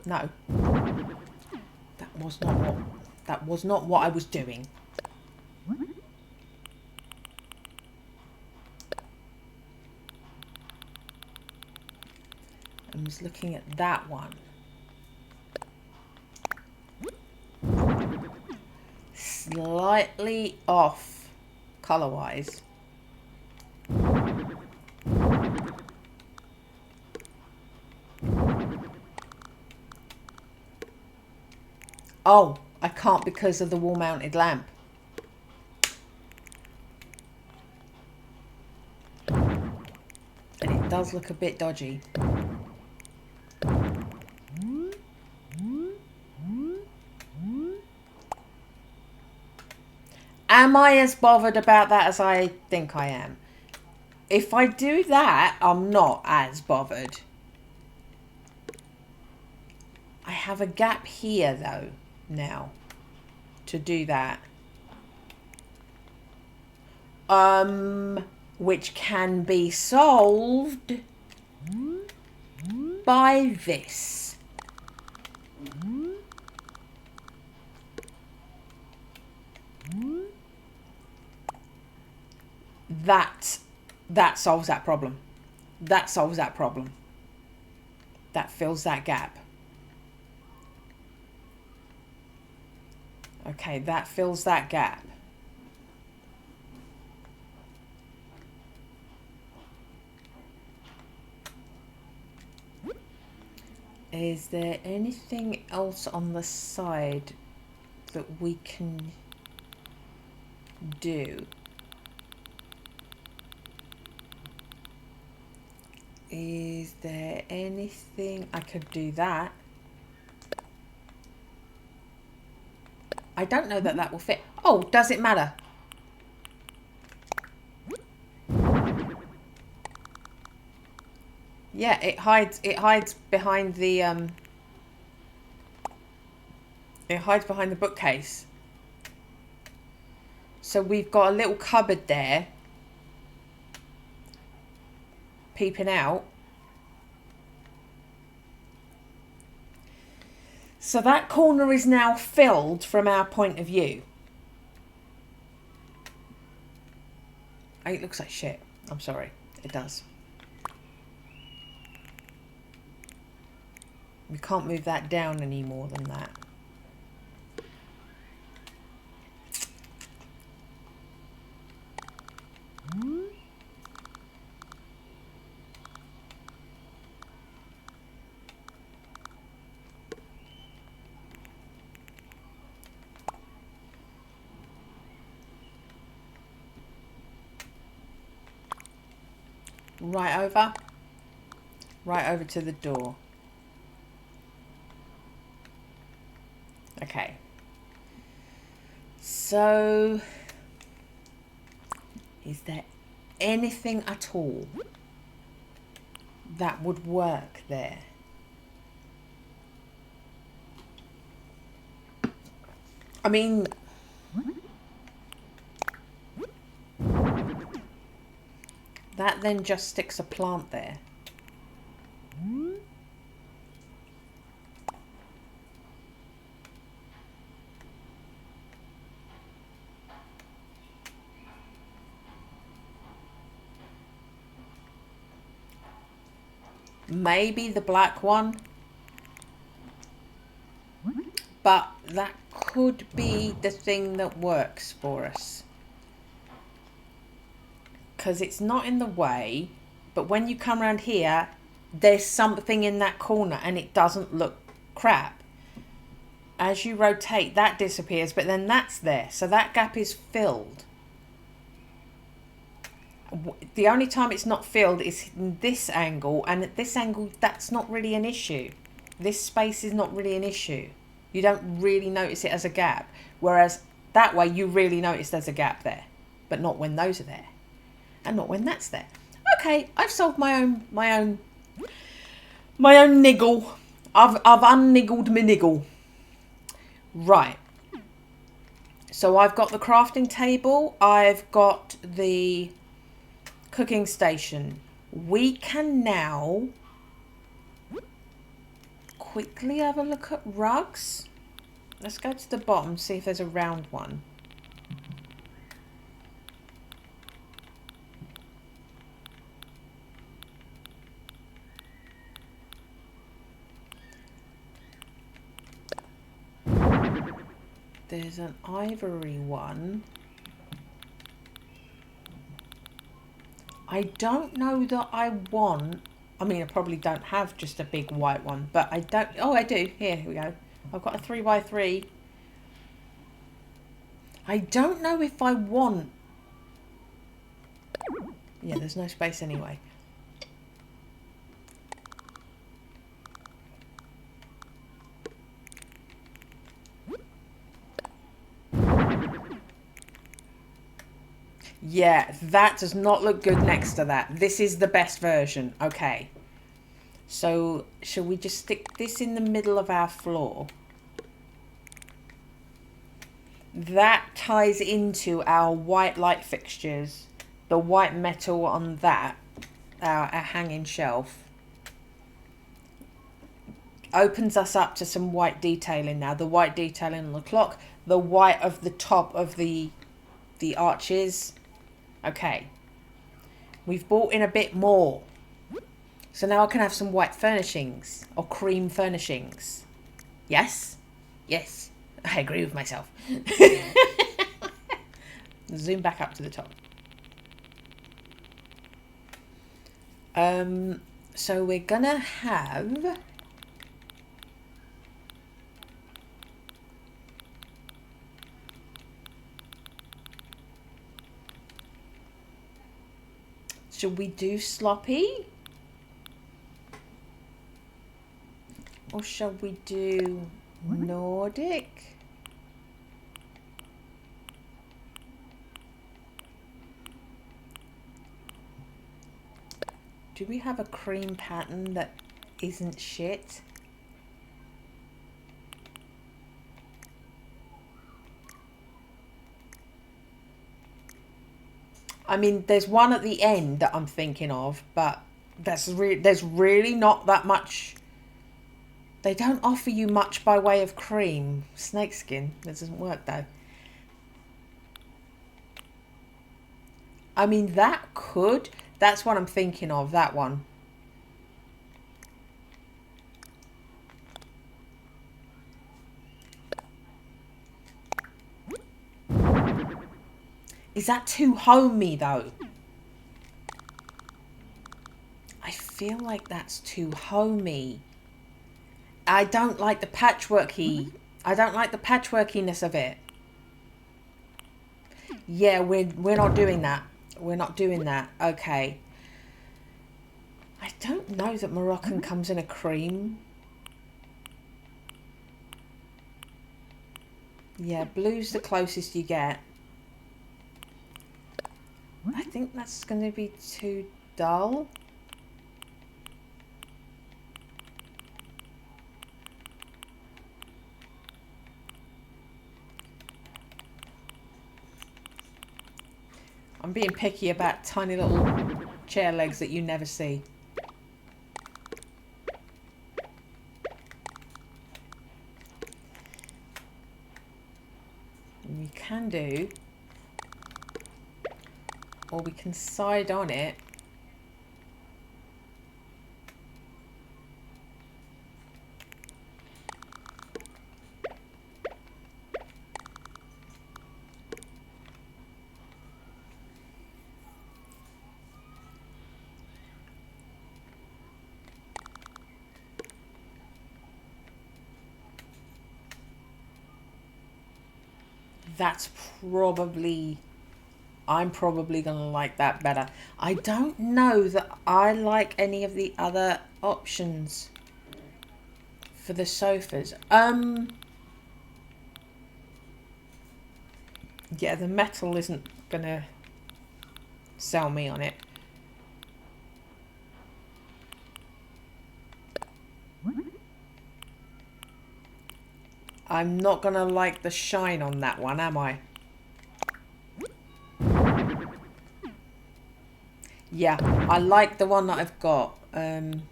No. That was not what I was doing. I was looking at that one. Slightly off color-wise. Oh, I can't because of the wall-mounted lamp. And it does look a bit dodgy. Am I as bothered about that as I think I am? If I do that, I'm not as bothered. I have a gap here, though, now, to do that. Which can be solved by this. That solves that problem. That solves that problem. That fills that gap. Okay, that fills that gap. Is there anything else on the side that we can do? Is there anything I could do that? I don't know that will fit. Oh, does it matter? Yeah, it hides behind the bookcase. So we've got a little cupboard there peeping out. So that corner is now filled from our point of view. Oh, it looks like shit. I'm sorry. It does. We can't move that down any more than that. Right over to the door. Okay. So, is there anything at all that would work there? I mean, that then just sticks a plant there. Maybe the black one, but that could be the thing that works for us. Because it's not in the way, but when you come around here, there's something in that corner and it doesn't look crap. As you rotate, that disappears, but then that's there. So that gap is filled. The only time it's not filled is in this angle, and at this angle, that's not really an issue. This space is not really an issue. You don't really notice it as a gap. Whereas that way, you really notice there's a gap there, but not when those are there. And not when that's there. Okay, I've solved my own niggle. I've unniggled my niggle. Right. So I've got the crafting table. I've got the cooking station. We can now quickly have a look at rugs. Let's go to the bottom, see if there's a round one. There's an ivory one. I don't know that I want... I mean, I probably don't have just a big white one, but I don't... Oh, I do. Here we go. I've got a 3x3. I don't know if I want... Yeah, there's no space anyway. Yeah, that does not look good next to that. This is the best version. Okay. So, shall we just stick this in the middle of our floor? That ties into our white light fixtures. The white metal on that, our hanging shelf. Opens us up to some white detailing now. The white detailing on the clock. The white of the top of the arches. Okay. We've bought in a bit more. So now I can have some white furnishings. Or cream furnishings. Yes? Yes. I agree with myself. Zoom back up to the top. So we're gonna have... Should we do sloppy? Or shall we do Nordic? Do we have a cream pattern that isn't shit? I mean, there's one at the end that I'm thinking of, but there's really not that much. They don't offer you much by way of cream. Snakeskin, that doesn't work though. I mean, that could. That's what I'm thinking of, that one. Is that too homey though? I feel like that's too homey. I don't like the patchworky. I don't like the patchworkiness of it. Yeah, we're not doing that. We're not doing that. Okay. I don't know that Moroccan comes in a cream. Yeah, blue's the closest you get. I think that's going to be too dull. I'm being picky about tiny little chair legs that you never see. And we can do, or we can side on it. That's probably, I'm probably going to like that better. I don't know that I like any of the other options for the sofas. Yeah, the metal isn't going to sell me on it. I'm not going to like the shine on that one, am I? Yeah, I like the one that I've got. The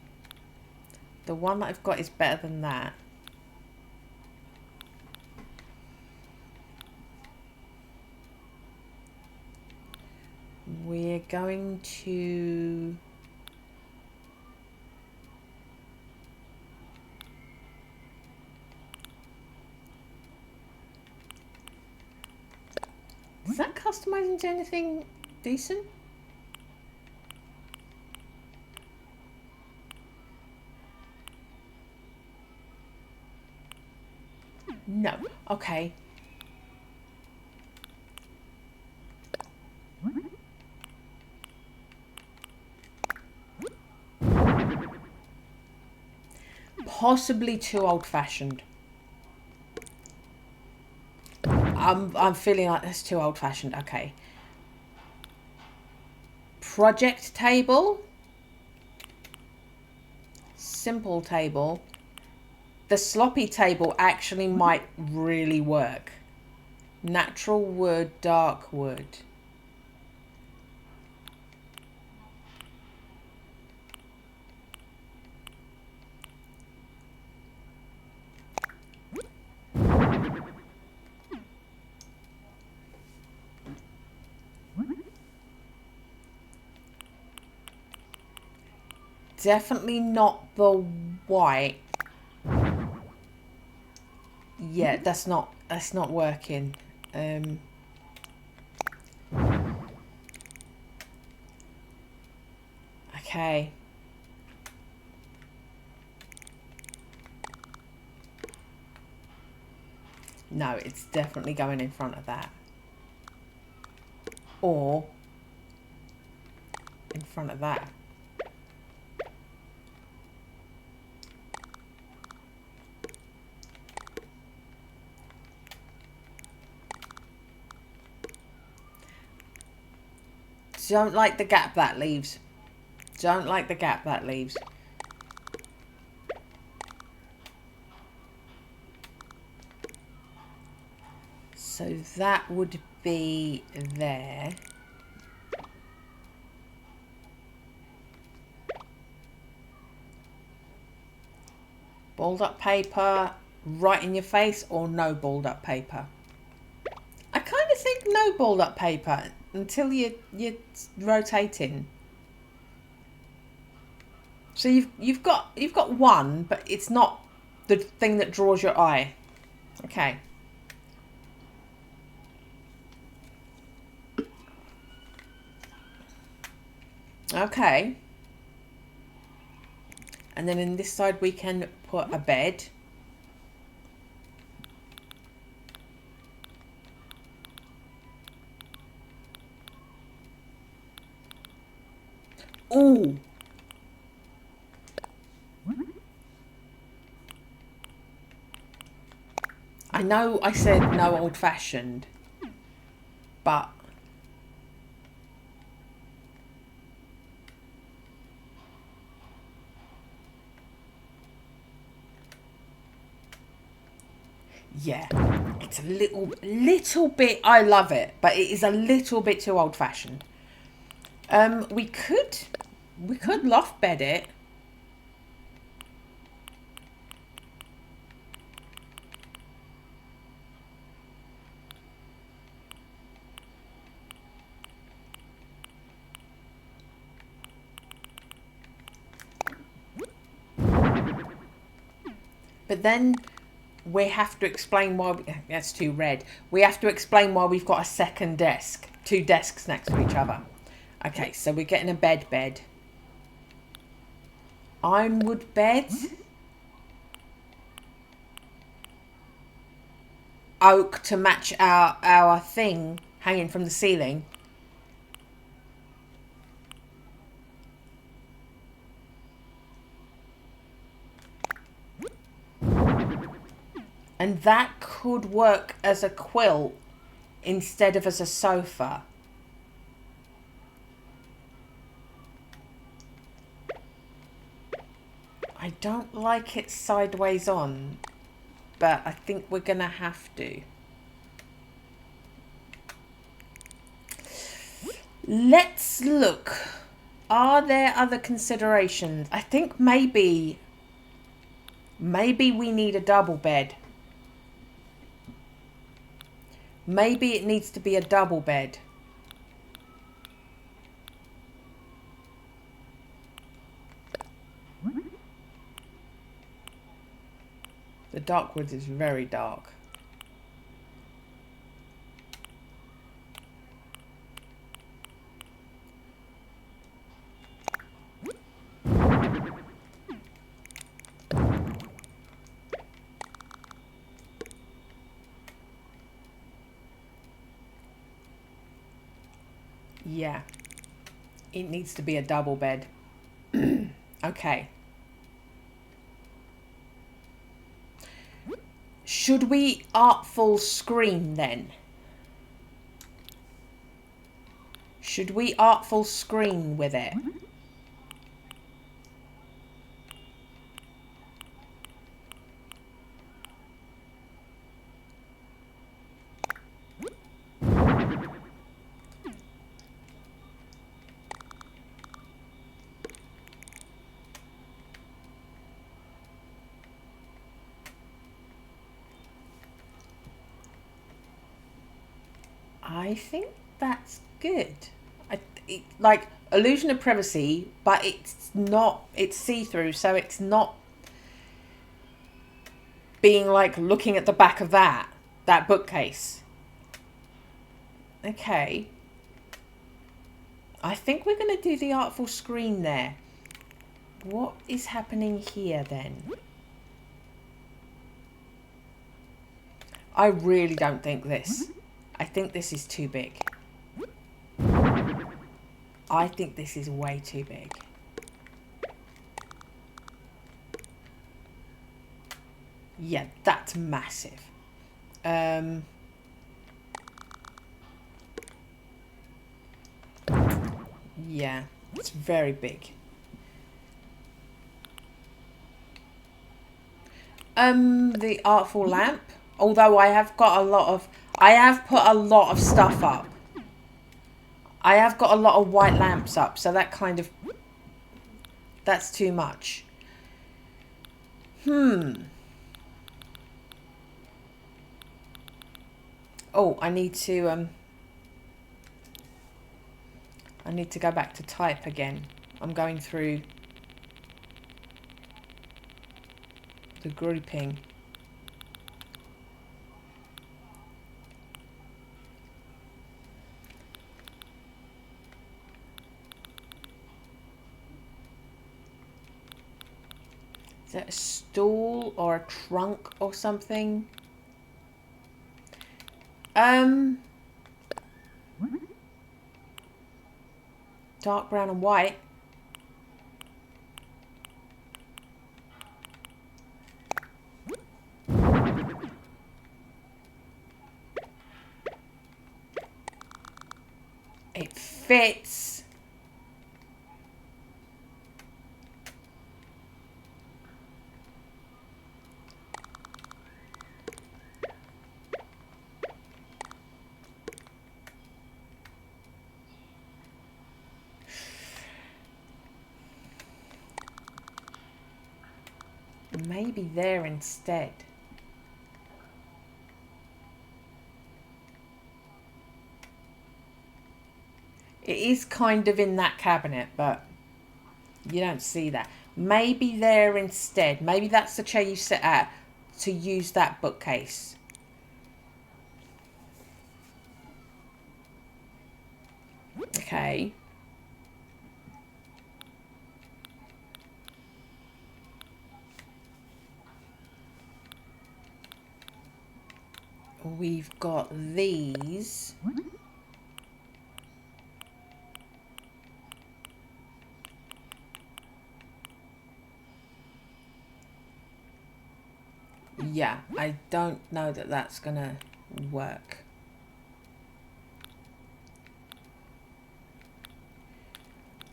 one that I've got is better than that. We're going to... Is that customizing to anything decent? No. Okay. Possibly too old-fashioned. I'm feeling like that's too old-fashioned. Okay. Project table. Simple table. The sloppy table actually might really work. Natural wood, dark wood. Definitely not the white. Yeah, that's not working. Okay. No, it's definitely going in front of that. Or in front of that. Don't like the gap that leaves. Don't like the gap that leaves. So that would be there. Balled up paper, right in your face, or no balled up paper? I kind of think no balled up paper until you're rotating. So you've got one, but it's not the thing that draws your eye. Okay. Okay. And then in this side we can put a bed. Ooh. I know I said no old-fashioned, but yeah, it's a little bit, I love it, but it is a little bit too old-fashioned. We could loft bed it. But then we have to explain why that's too red. We have to explain why we've got a second desk, two desks next to each other. Okay, so we're getting a bed. Ironwood bed. Oak to match our thing hanging from the ceiling. And that could work as a quilt instead of as a sofa. I don't like it sideways on, but I think we're gonna have to. Let's look. Are there other considerations? I think maybe we need a double bed. Maybe it needs to be a double bed. The dark woods is very dark. Yeah. It needs to be a double bed. Okay. Should we artful screen then? Should we artful screen with it? I think that's good. Like illusion of privacy, but it's not. It's see-through, so it's not being like looking at the back of that bookcase. Okay. I think we're going to do the artful screen there. What is happening here then? I really don't think this. I think this is too big. I think this is way too big. Yeah, that's massive. Yeah, it's very big. The artful lamp. Although I have put a lot of stuff up. I have got a lot of white lamps up, so that's too much. Oh, I need to go back to type again. I'm going through the grouping. that a stool or a trunk or something? Dark brown and white. It fits. Maybe there instead. It is kind of in that cabinet, but you don't see that. Maybe there instead. Maybe that's the chair you sit at to use that bookcase. Okay. We've got these. Yeah, I don't know that that's gonna work.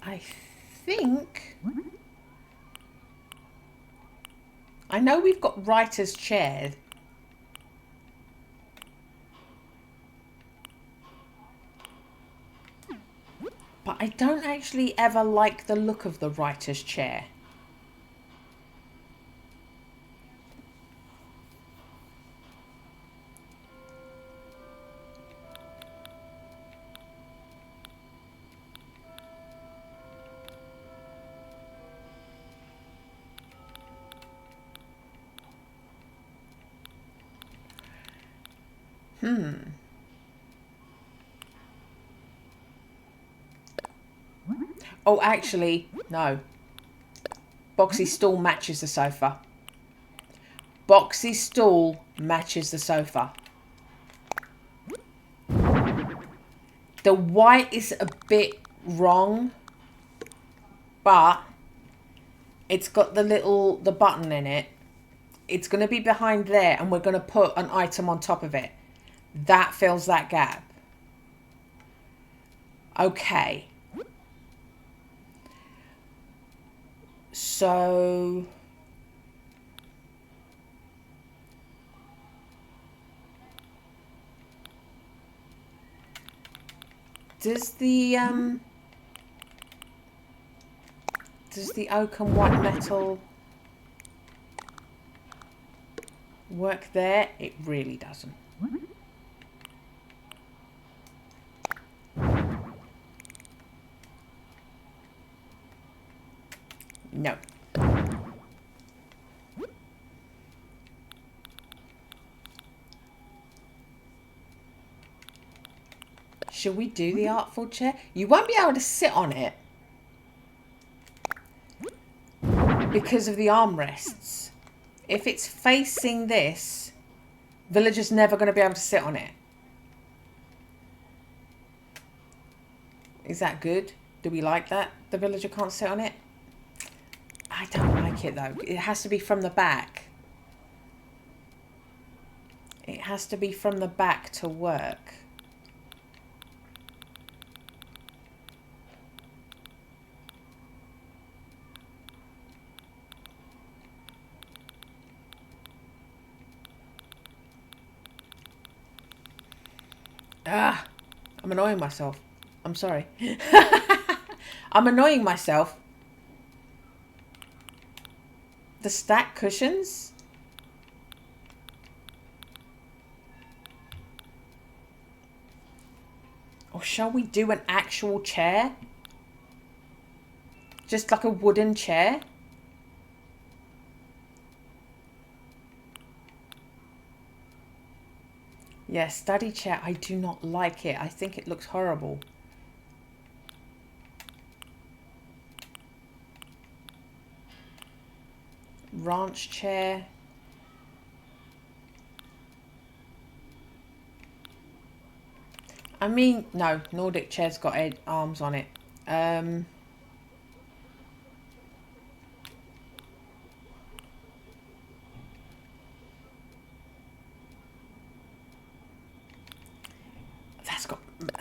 I think... I know we've got writer's chair. But I don't actually ever like the look of the writer's chair. Oh, actually, no. Boxy stool matches the sofa. Boxy stool matches the sofa. The white is a bit wrong, but it's got the button in it. It's going to be behind there, and we're going to put an item on top of it. That fills that gap. Okay. So... Does the oak and white metal work there? It really doesn't. No. Should we do the artful chair? You won't be able to sit on it because of the armrests. If it's facing this, villager's never going to be able to sit on it. Is that good? Do we like that? The villager can't sit on it? I don't like it though. It has to be from the back. It has to be from the back to work. Ah, I'm annoying myself. I'm sorry. I'm annoying myself. The stack cushions? Or shall we do an actual chair? Just like a wooden chair? Yeah, study chair. I do not like it. I think it looks horrible. Ranch chair. I mean, no, Nordic chair's got arms on it.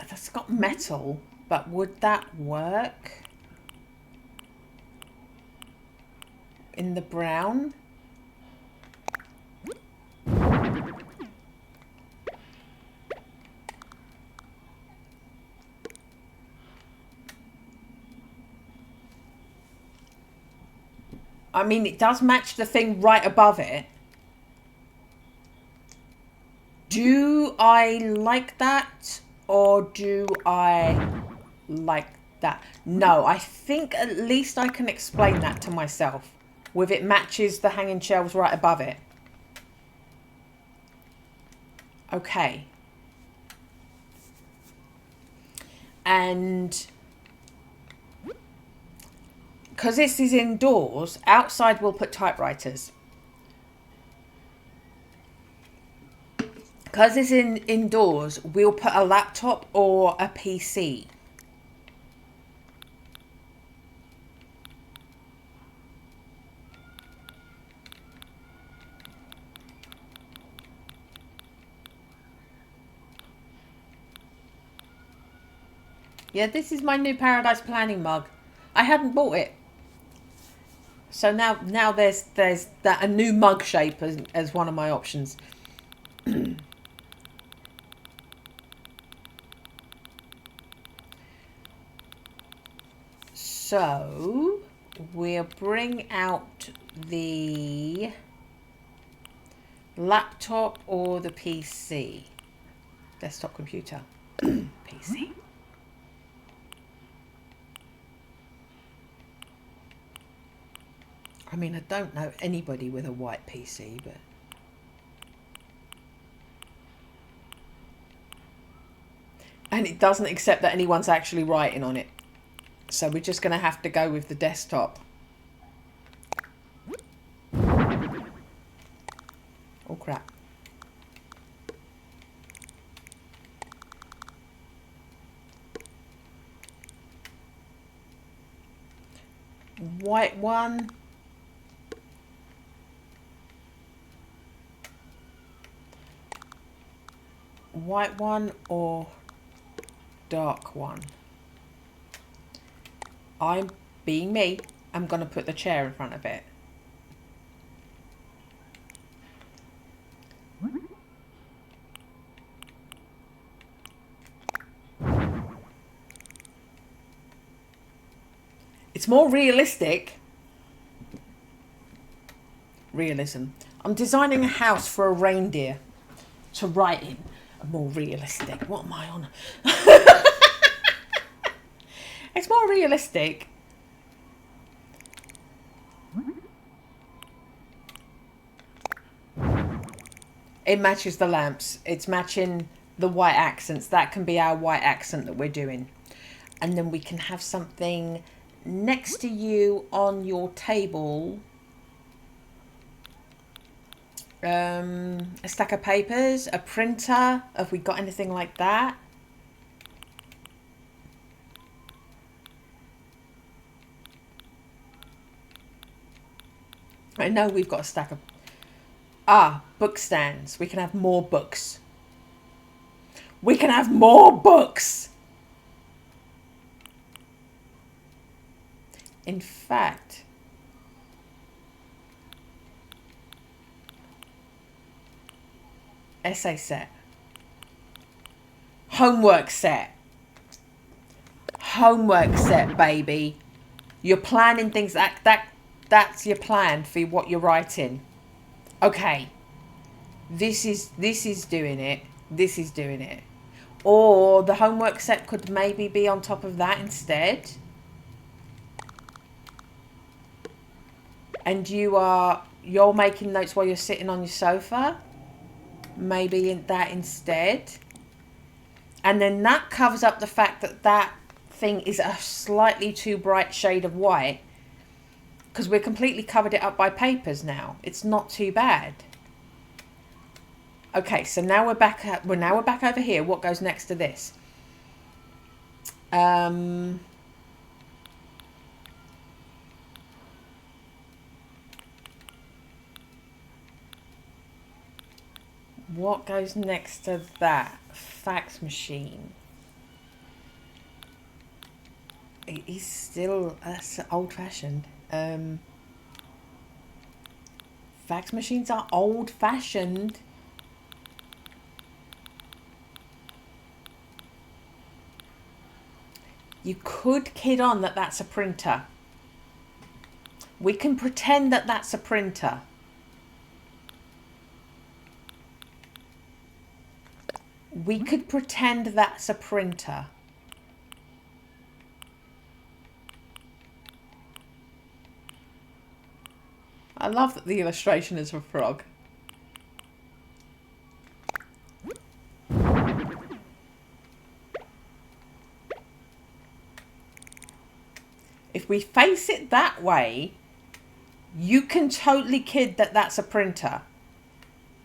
That's got metal, but would that work in the brown? I mean, it does match the thing right above it. Do I like that, or do I like that? No, I think at least I can explain that to myself. With it matches the hanging shelves right above it. Okay. And because this is indoors, outside we'll put typewriters. Because it's indoors, we'll put a laptop or a PC. Yeah, this is my new Paradise Planning mug. I hadn't bought it. So now there's that a new mug shape as one of my options. So we'll bring out the laptop or the PC. Desktop computer. PC. I mean, I don't know anybody with a white PC, but... And it doesn't accept that anyone's actually writing on it. So we're just going to have to go with the desktop. Oh, crap. White one. White one or dark one? I'm being me. I'm going to put the chair in front of it. It's more realistic. Realism. I'm designing a house for a reindeer to write in. More realistic. What am I on? It's more realistic. It matches the lamps. It's matching the white accents. That can be our white accent that we're doing. And then we can have something next to you on your table. A stack of papers, a printer. Have we got anything like that? I know we've got a stack of... book stands. We can have more books. We can have more books! In fact... essay set. Homework set. Homework set, baby. You're planning things. That's your plan for what you're writing. Okay. This is doing it. This is doing it. Or the homework set could maybe be on top of that instead. And you're making notes while you're sitting on your sofa. Maybe in that instead. And then that covers up the fact that that thing is a slightly too bright shade of white. because we're completely covered it up by papers now. It's not too bad. Okay, so now we're back. Now we're back over here. What goes next to this? What goes next to that? Fax machine. He's still old-fashioned. Fax machines are old-fashioned. You could kid on that that's a printer. We can pretend that that's a printer. We could pretend that's a printer. I love that the illustration is a frog. If we face it that way, you can totally kid that that's a printer.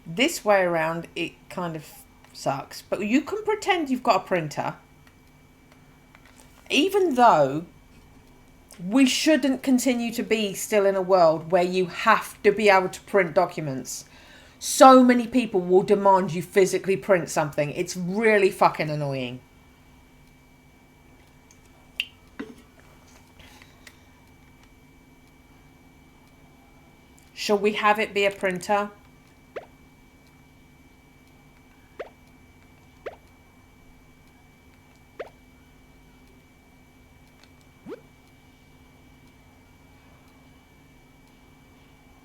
This way around, it kind of sucks. But you can pretend you've got a printer. Even though we shouldn't continue to be still in a world where you have to be able to print documents. So many people will demand you physically print something. It's really fucking annoying. Shall we have it be a printer?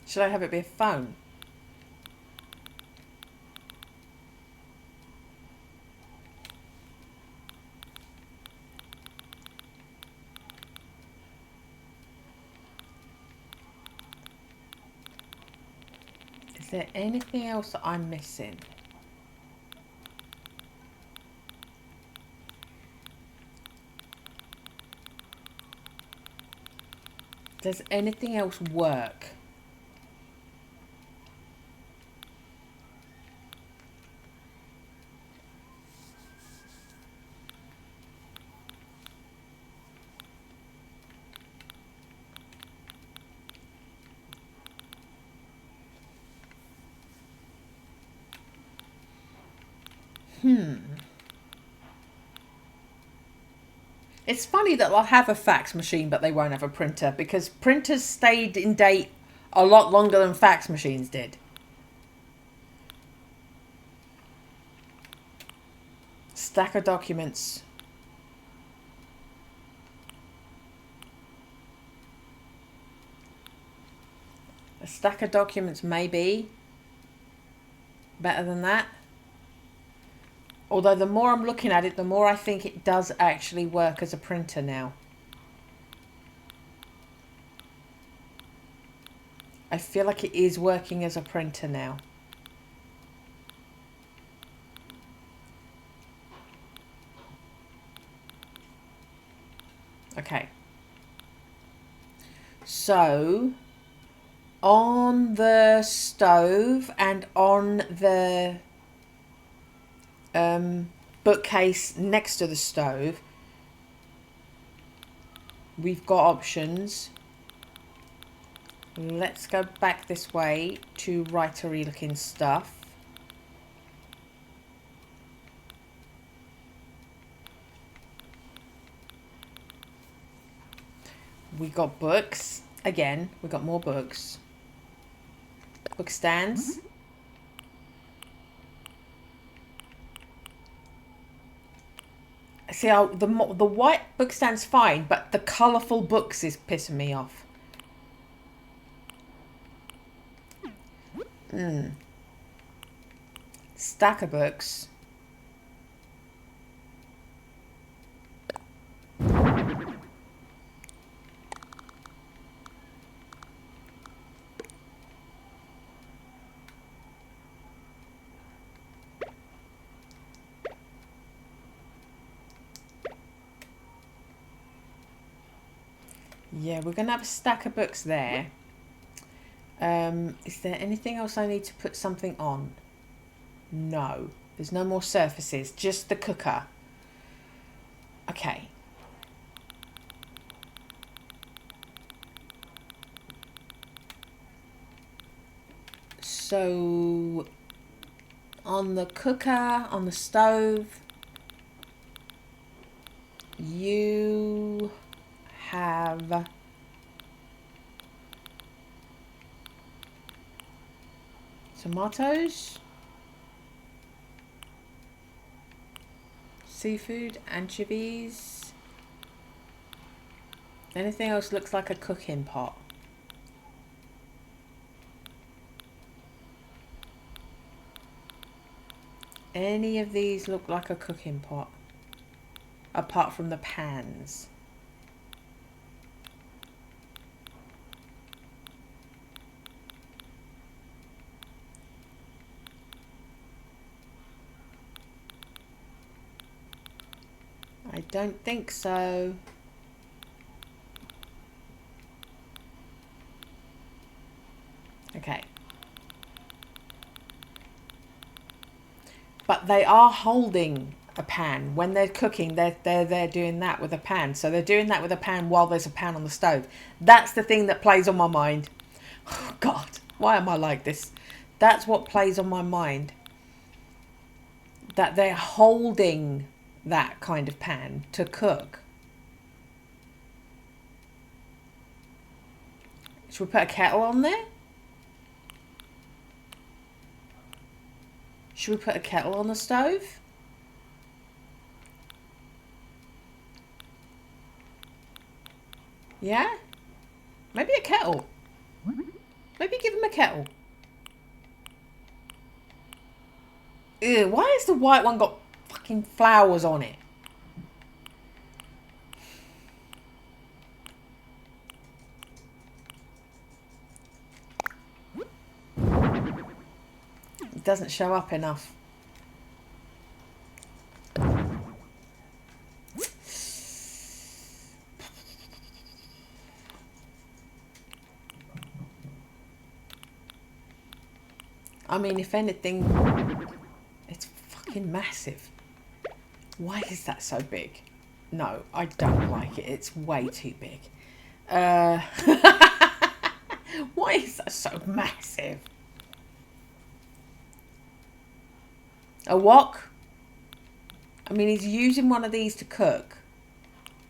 Should I have it be a phone? Is there anything else that I'm missing? Does anything else work? It's funny that they'll have a fax machine, but they won't have a printer, because printers stayed in date a lot longer than fax machines did. Stack of documents. A stack of documents may be better than that. Although the more I'm looking at it, the more I think it does actually work as a printer now. I feel like it is working as a printer now. Okay. So, on the stove and on the bookcase next to the stove, we've got options. Let's go back this way to writery looking stuff. We got books. Again, we got more books. Book stands. See, the white book stand's fine, but the colourful books is pissing me off. Stack of books. Yeah, we're going to have a stack of books there. Is there anything else I need to put something on? No. There's no more surfaces. Just the cooker. Okay. So, on the cooker, on the stove, you have tomatoes, seafood, anchovies. Anything else looks like a cooking pot? Any of these look like a cooking pot? Apart from the pans. I don't think so. Okay. But they are holding a pan. When they're cooking, they're doing that with a pan. So they're doing that with a pan while there's a pan on the stove. That's the thing that plays on my mind. Oh, God, why am I like this? That's what plays on my mind. That they're holding that kind of pan to cook. Should we put a kettle on there? Should we put a kettle on the stove? Yeah? Maybe a kettle. Maybe give him a kettle. Ew, why has the white one got fucking flowers on it? It doesn't show up enough. I mean, if anything, it's fucking massive. Why is that so big? No, I don't like it. It's way too big. Why is that so massive? A wok? I mean, he's using one of these to cook.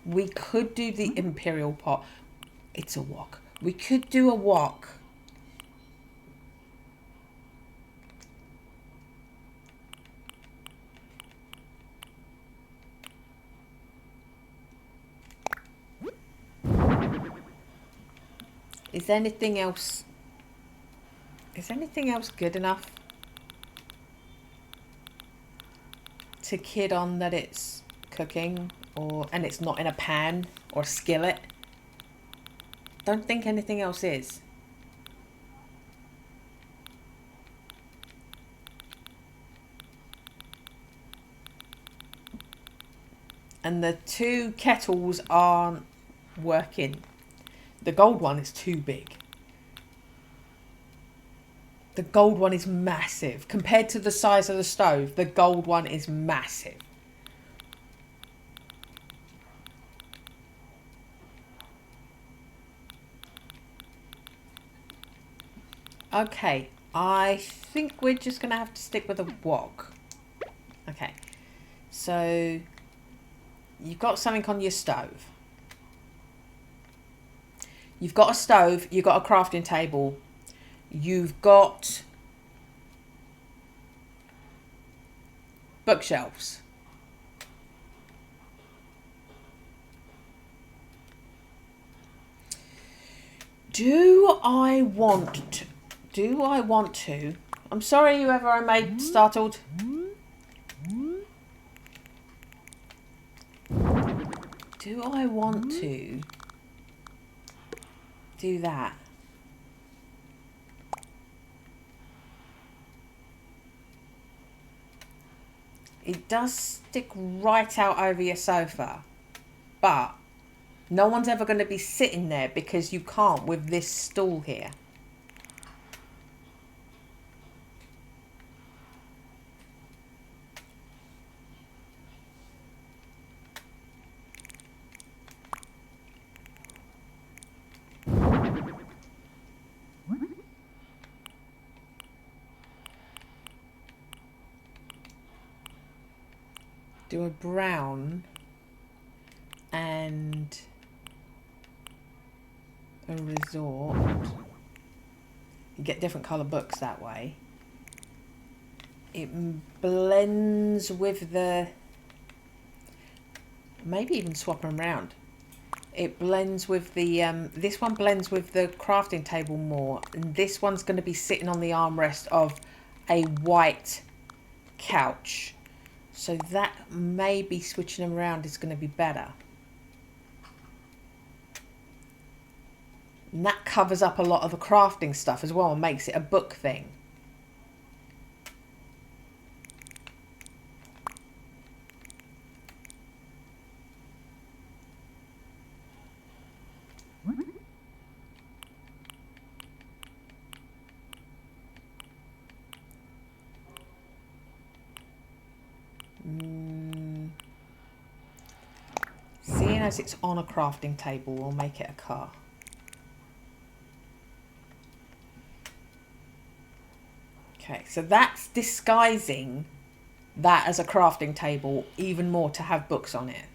We could do the imperial pot. It's a wok. We could do a wok. Is anything else good enough to kid on that it's cooking and it's not in a pan or a skillet? Don't think anything else is. And the two kettles aren't working. The gold one is too big. The gold one is massive. Compared to the size of the stove, the gold one is massive. Okay, I think we're just going to have to stick with a wok. Okay, so you've got something on your stove. You've got a stove, you've got a crafting table, you've got bookshelves. Do I want to? I'm sorry, whoever I made startled. Do I want to do that? It does stick right out over your sofa, but No one's ever going to be sitting there because you can't with this stool here. Do a brown and a resort. You get different colour books that way. It blends with the... Maybe even swap them around. It blends with the... this one blends with the crafting table more. And this one's going to be sitting on the armrest of a white couch. So that maybe switching them around is going to be better. And that covers up a lot of the crafting stuff as well and makes it a book thing. Seeing as it's on a crafting table, we'll make it a car. Okay, so that's disguising that as a crafting table even more to have books on it.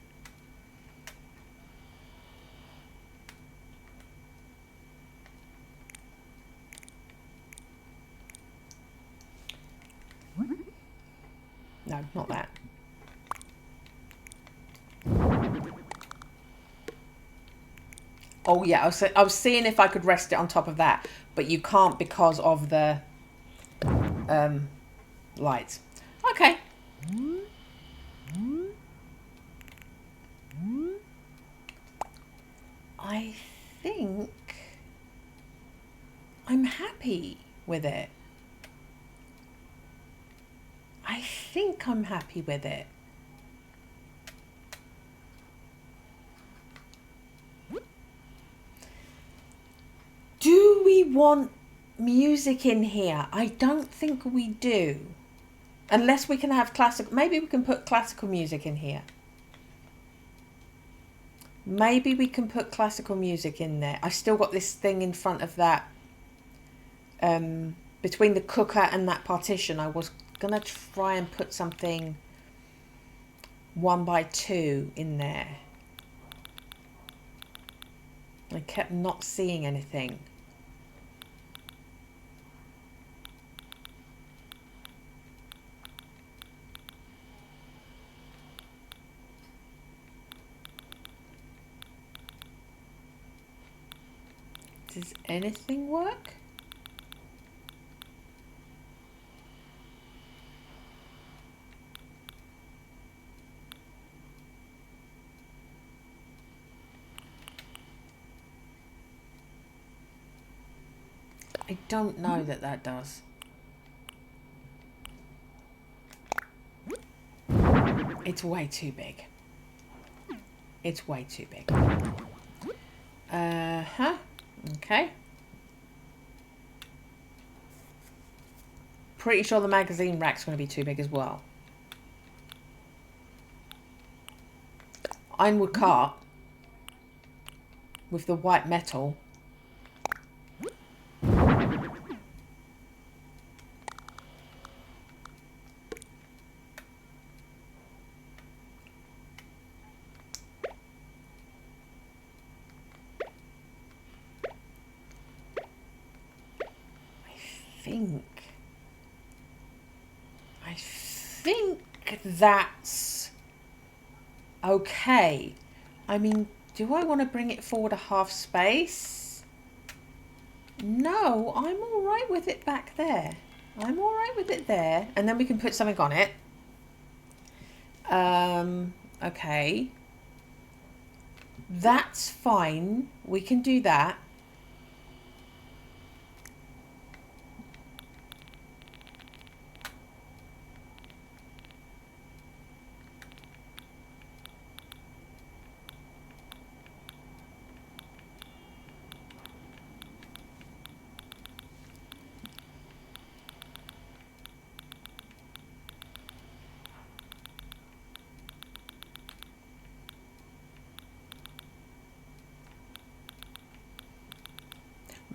No, not that. Oh yeah, I was seeing if I could rest it on top of that, but you can't because of the lights. Okay. I think I'm happy with it. I think I'm happy with it. Do we want music in here? I don't think we do. Unless we can have classic. Maybe we can put classical music in here. Maybe we can put classical music in there. I've still got this thing in front of that. Between the cooker and that partition, I was going to try and put something 1x2 in there. I kept not seeing anything. Does anything work? I don't know that that does. It's way too big. It's way too big. Okay. Pretty sure the magazine rack's going to be too big as well. Ironwood cart with the white metal. I think that's okay. I mean, do I want to bring it forward a half space? No, I'm all right with it back there. I'm all right with it there. And then we can put something on it. Okay. That's fine. We can do that.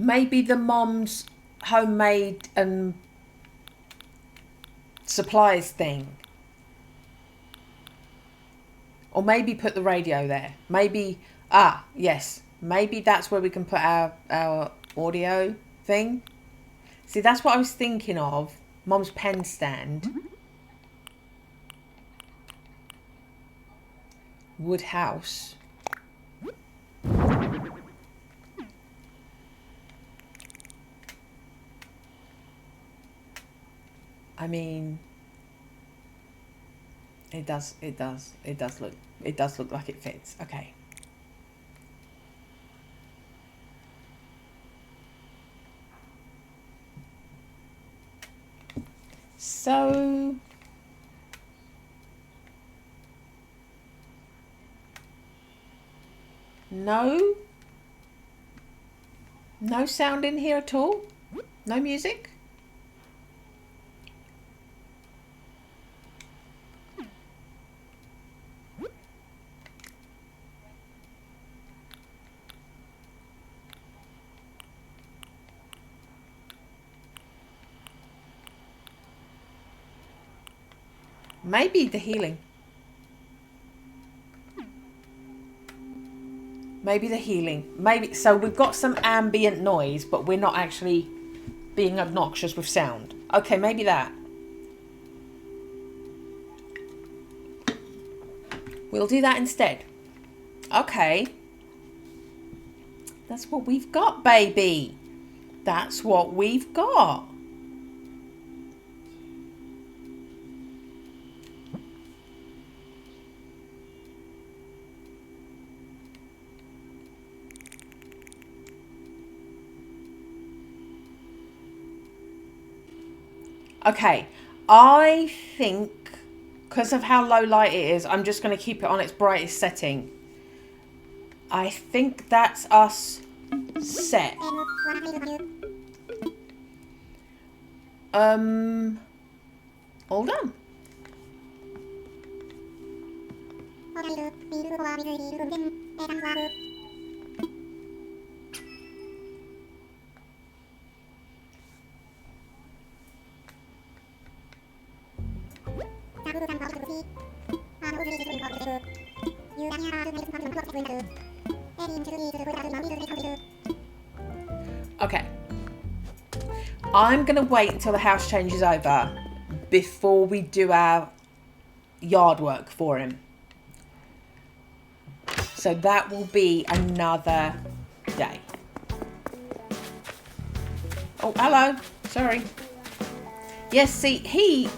maybe the mom's homemade supplies thing. Or maybe put the radio there. Maybe, yes. Maybe that's where we can put our audio thing. See, that's what I was thinking of. Mom's pen stand. Wood house. I mean, it does look like it fits. Okay. So no sound in here at all? No music? Maybe the healing. Maybe the healing. Maybe. So we've got some ambient noise, but we're not actually being obnoxious with sound. Okay, maybe that. We'll do that instead. Okay. That's what we've got, baby. That's what we've got. Okay, I think because of how low light it is, I'm just going to keep it on its brightest setting. I think that's us set. All done. Okay. I'm going to wait until the house changes over before we do our yard work for him. So that will be another day. Oh, hello. Sorry. Yes, see, he,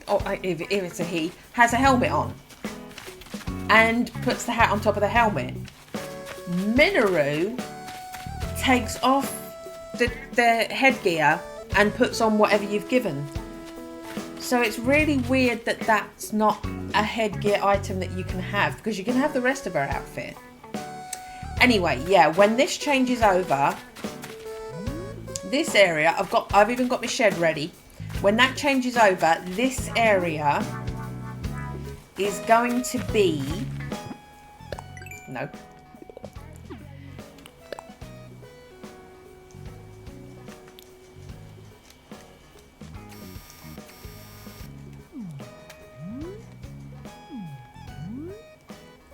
if it's a he, has a helmet on and puts the hat on top of the helmet. Minoru takes off the headgear and puts on whatever you've given. So it's really weird that that's not a headgear item that you can have, because you can have the rest of her outfit. Anyway, yeah, when this changes over, this area, I've even got my shed ready. When that changes over, this area is going to be, no.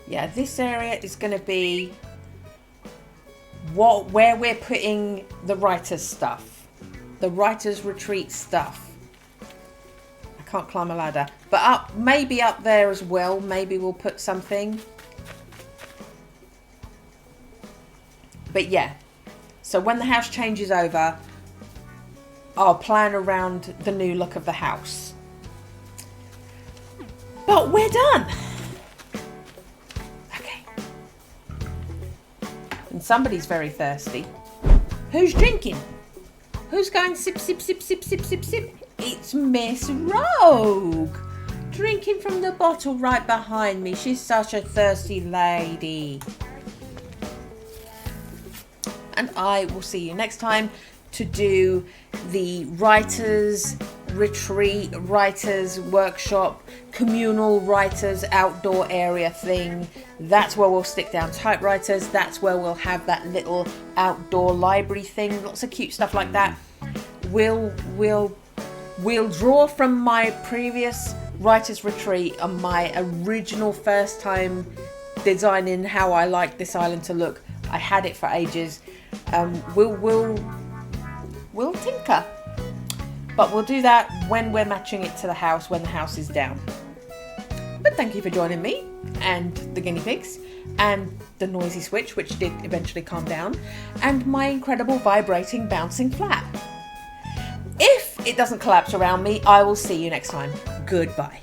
Yeah, this area is going to be where we're putting the writer's stuff, the writer's retreat stuff. I can't climb a ladder, but maybe up there as well. Maybe we'll put something. But yeah, so when the house changes over, I'll plan around the new look of the house. But we're done. And somebody's very thirsty. Who's drinking? Who's going sip, sip, sip, sip, sip, sip, sip? It's Miss Rogue. Drinking from the bottle right behind me. She's such a thirsty lady. And I will see you next time to do the writer's retreat, writers workshop, communal writers outdoor area thing. That's where we'll stick down typewriters. That's where we'll have that little outdoor library thing. Lots of cute stuff like that. We'll draw from my previous writers retreat and my original first time designing how I like this island to look. I had it for ages. We'll tinker, but we'll do that when we're matching it to the house, when the house is down. But thank you for joining me and the guinea pigs and the noisy switch, which did eventually calm down, and my incredible vibrating bouncing flat. If it doesn't collapse around me, I will see you next time. Goodbye.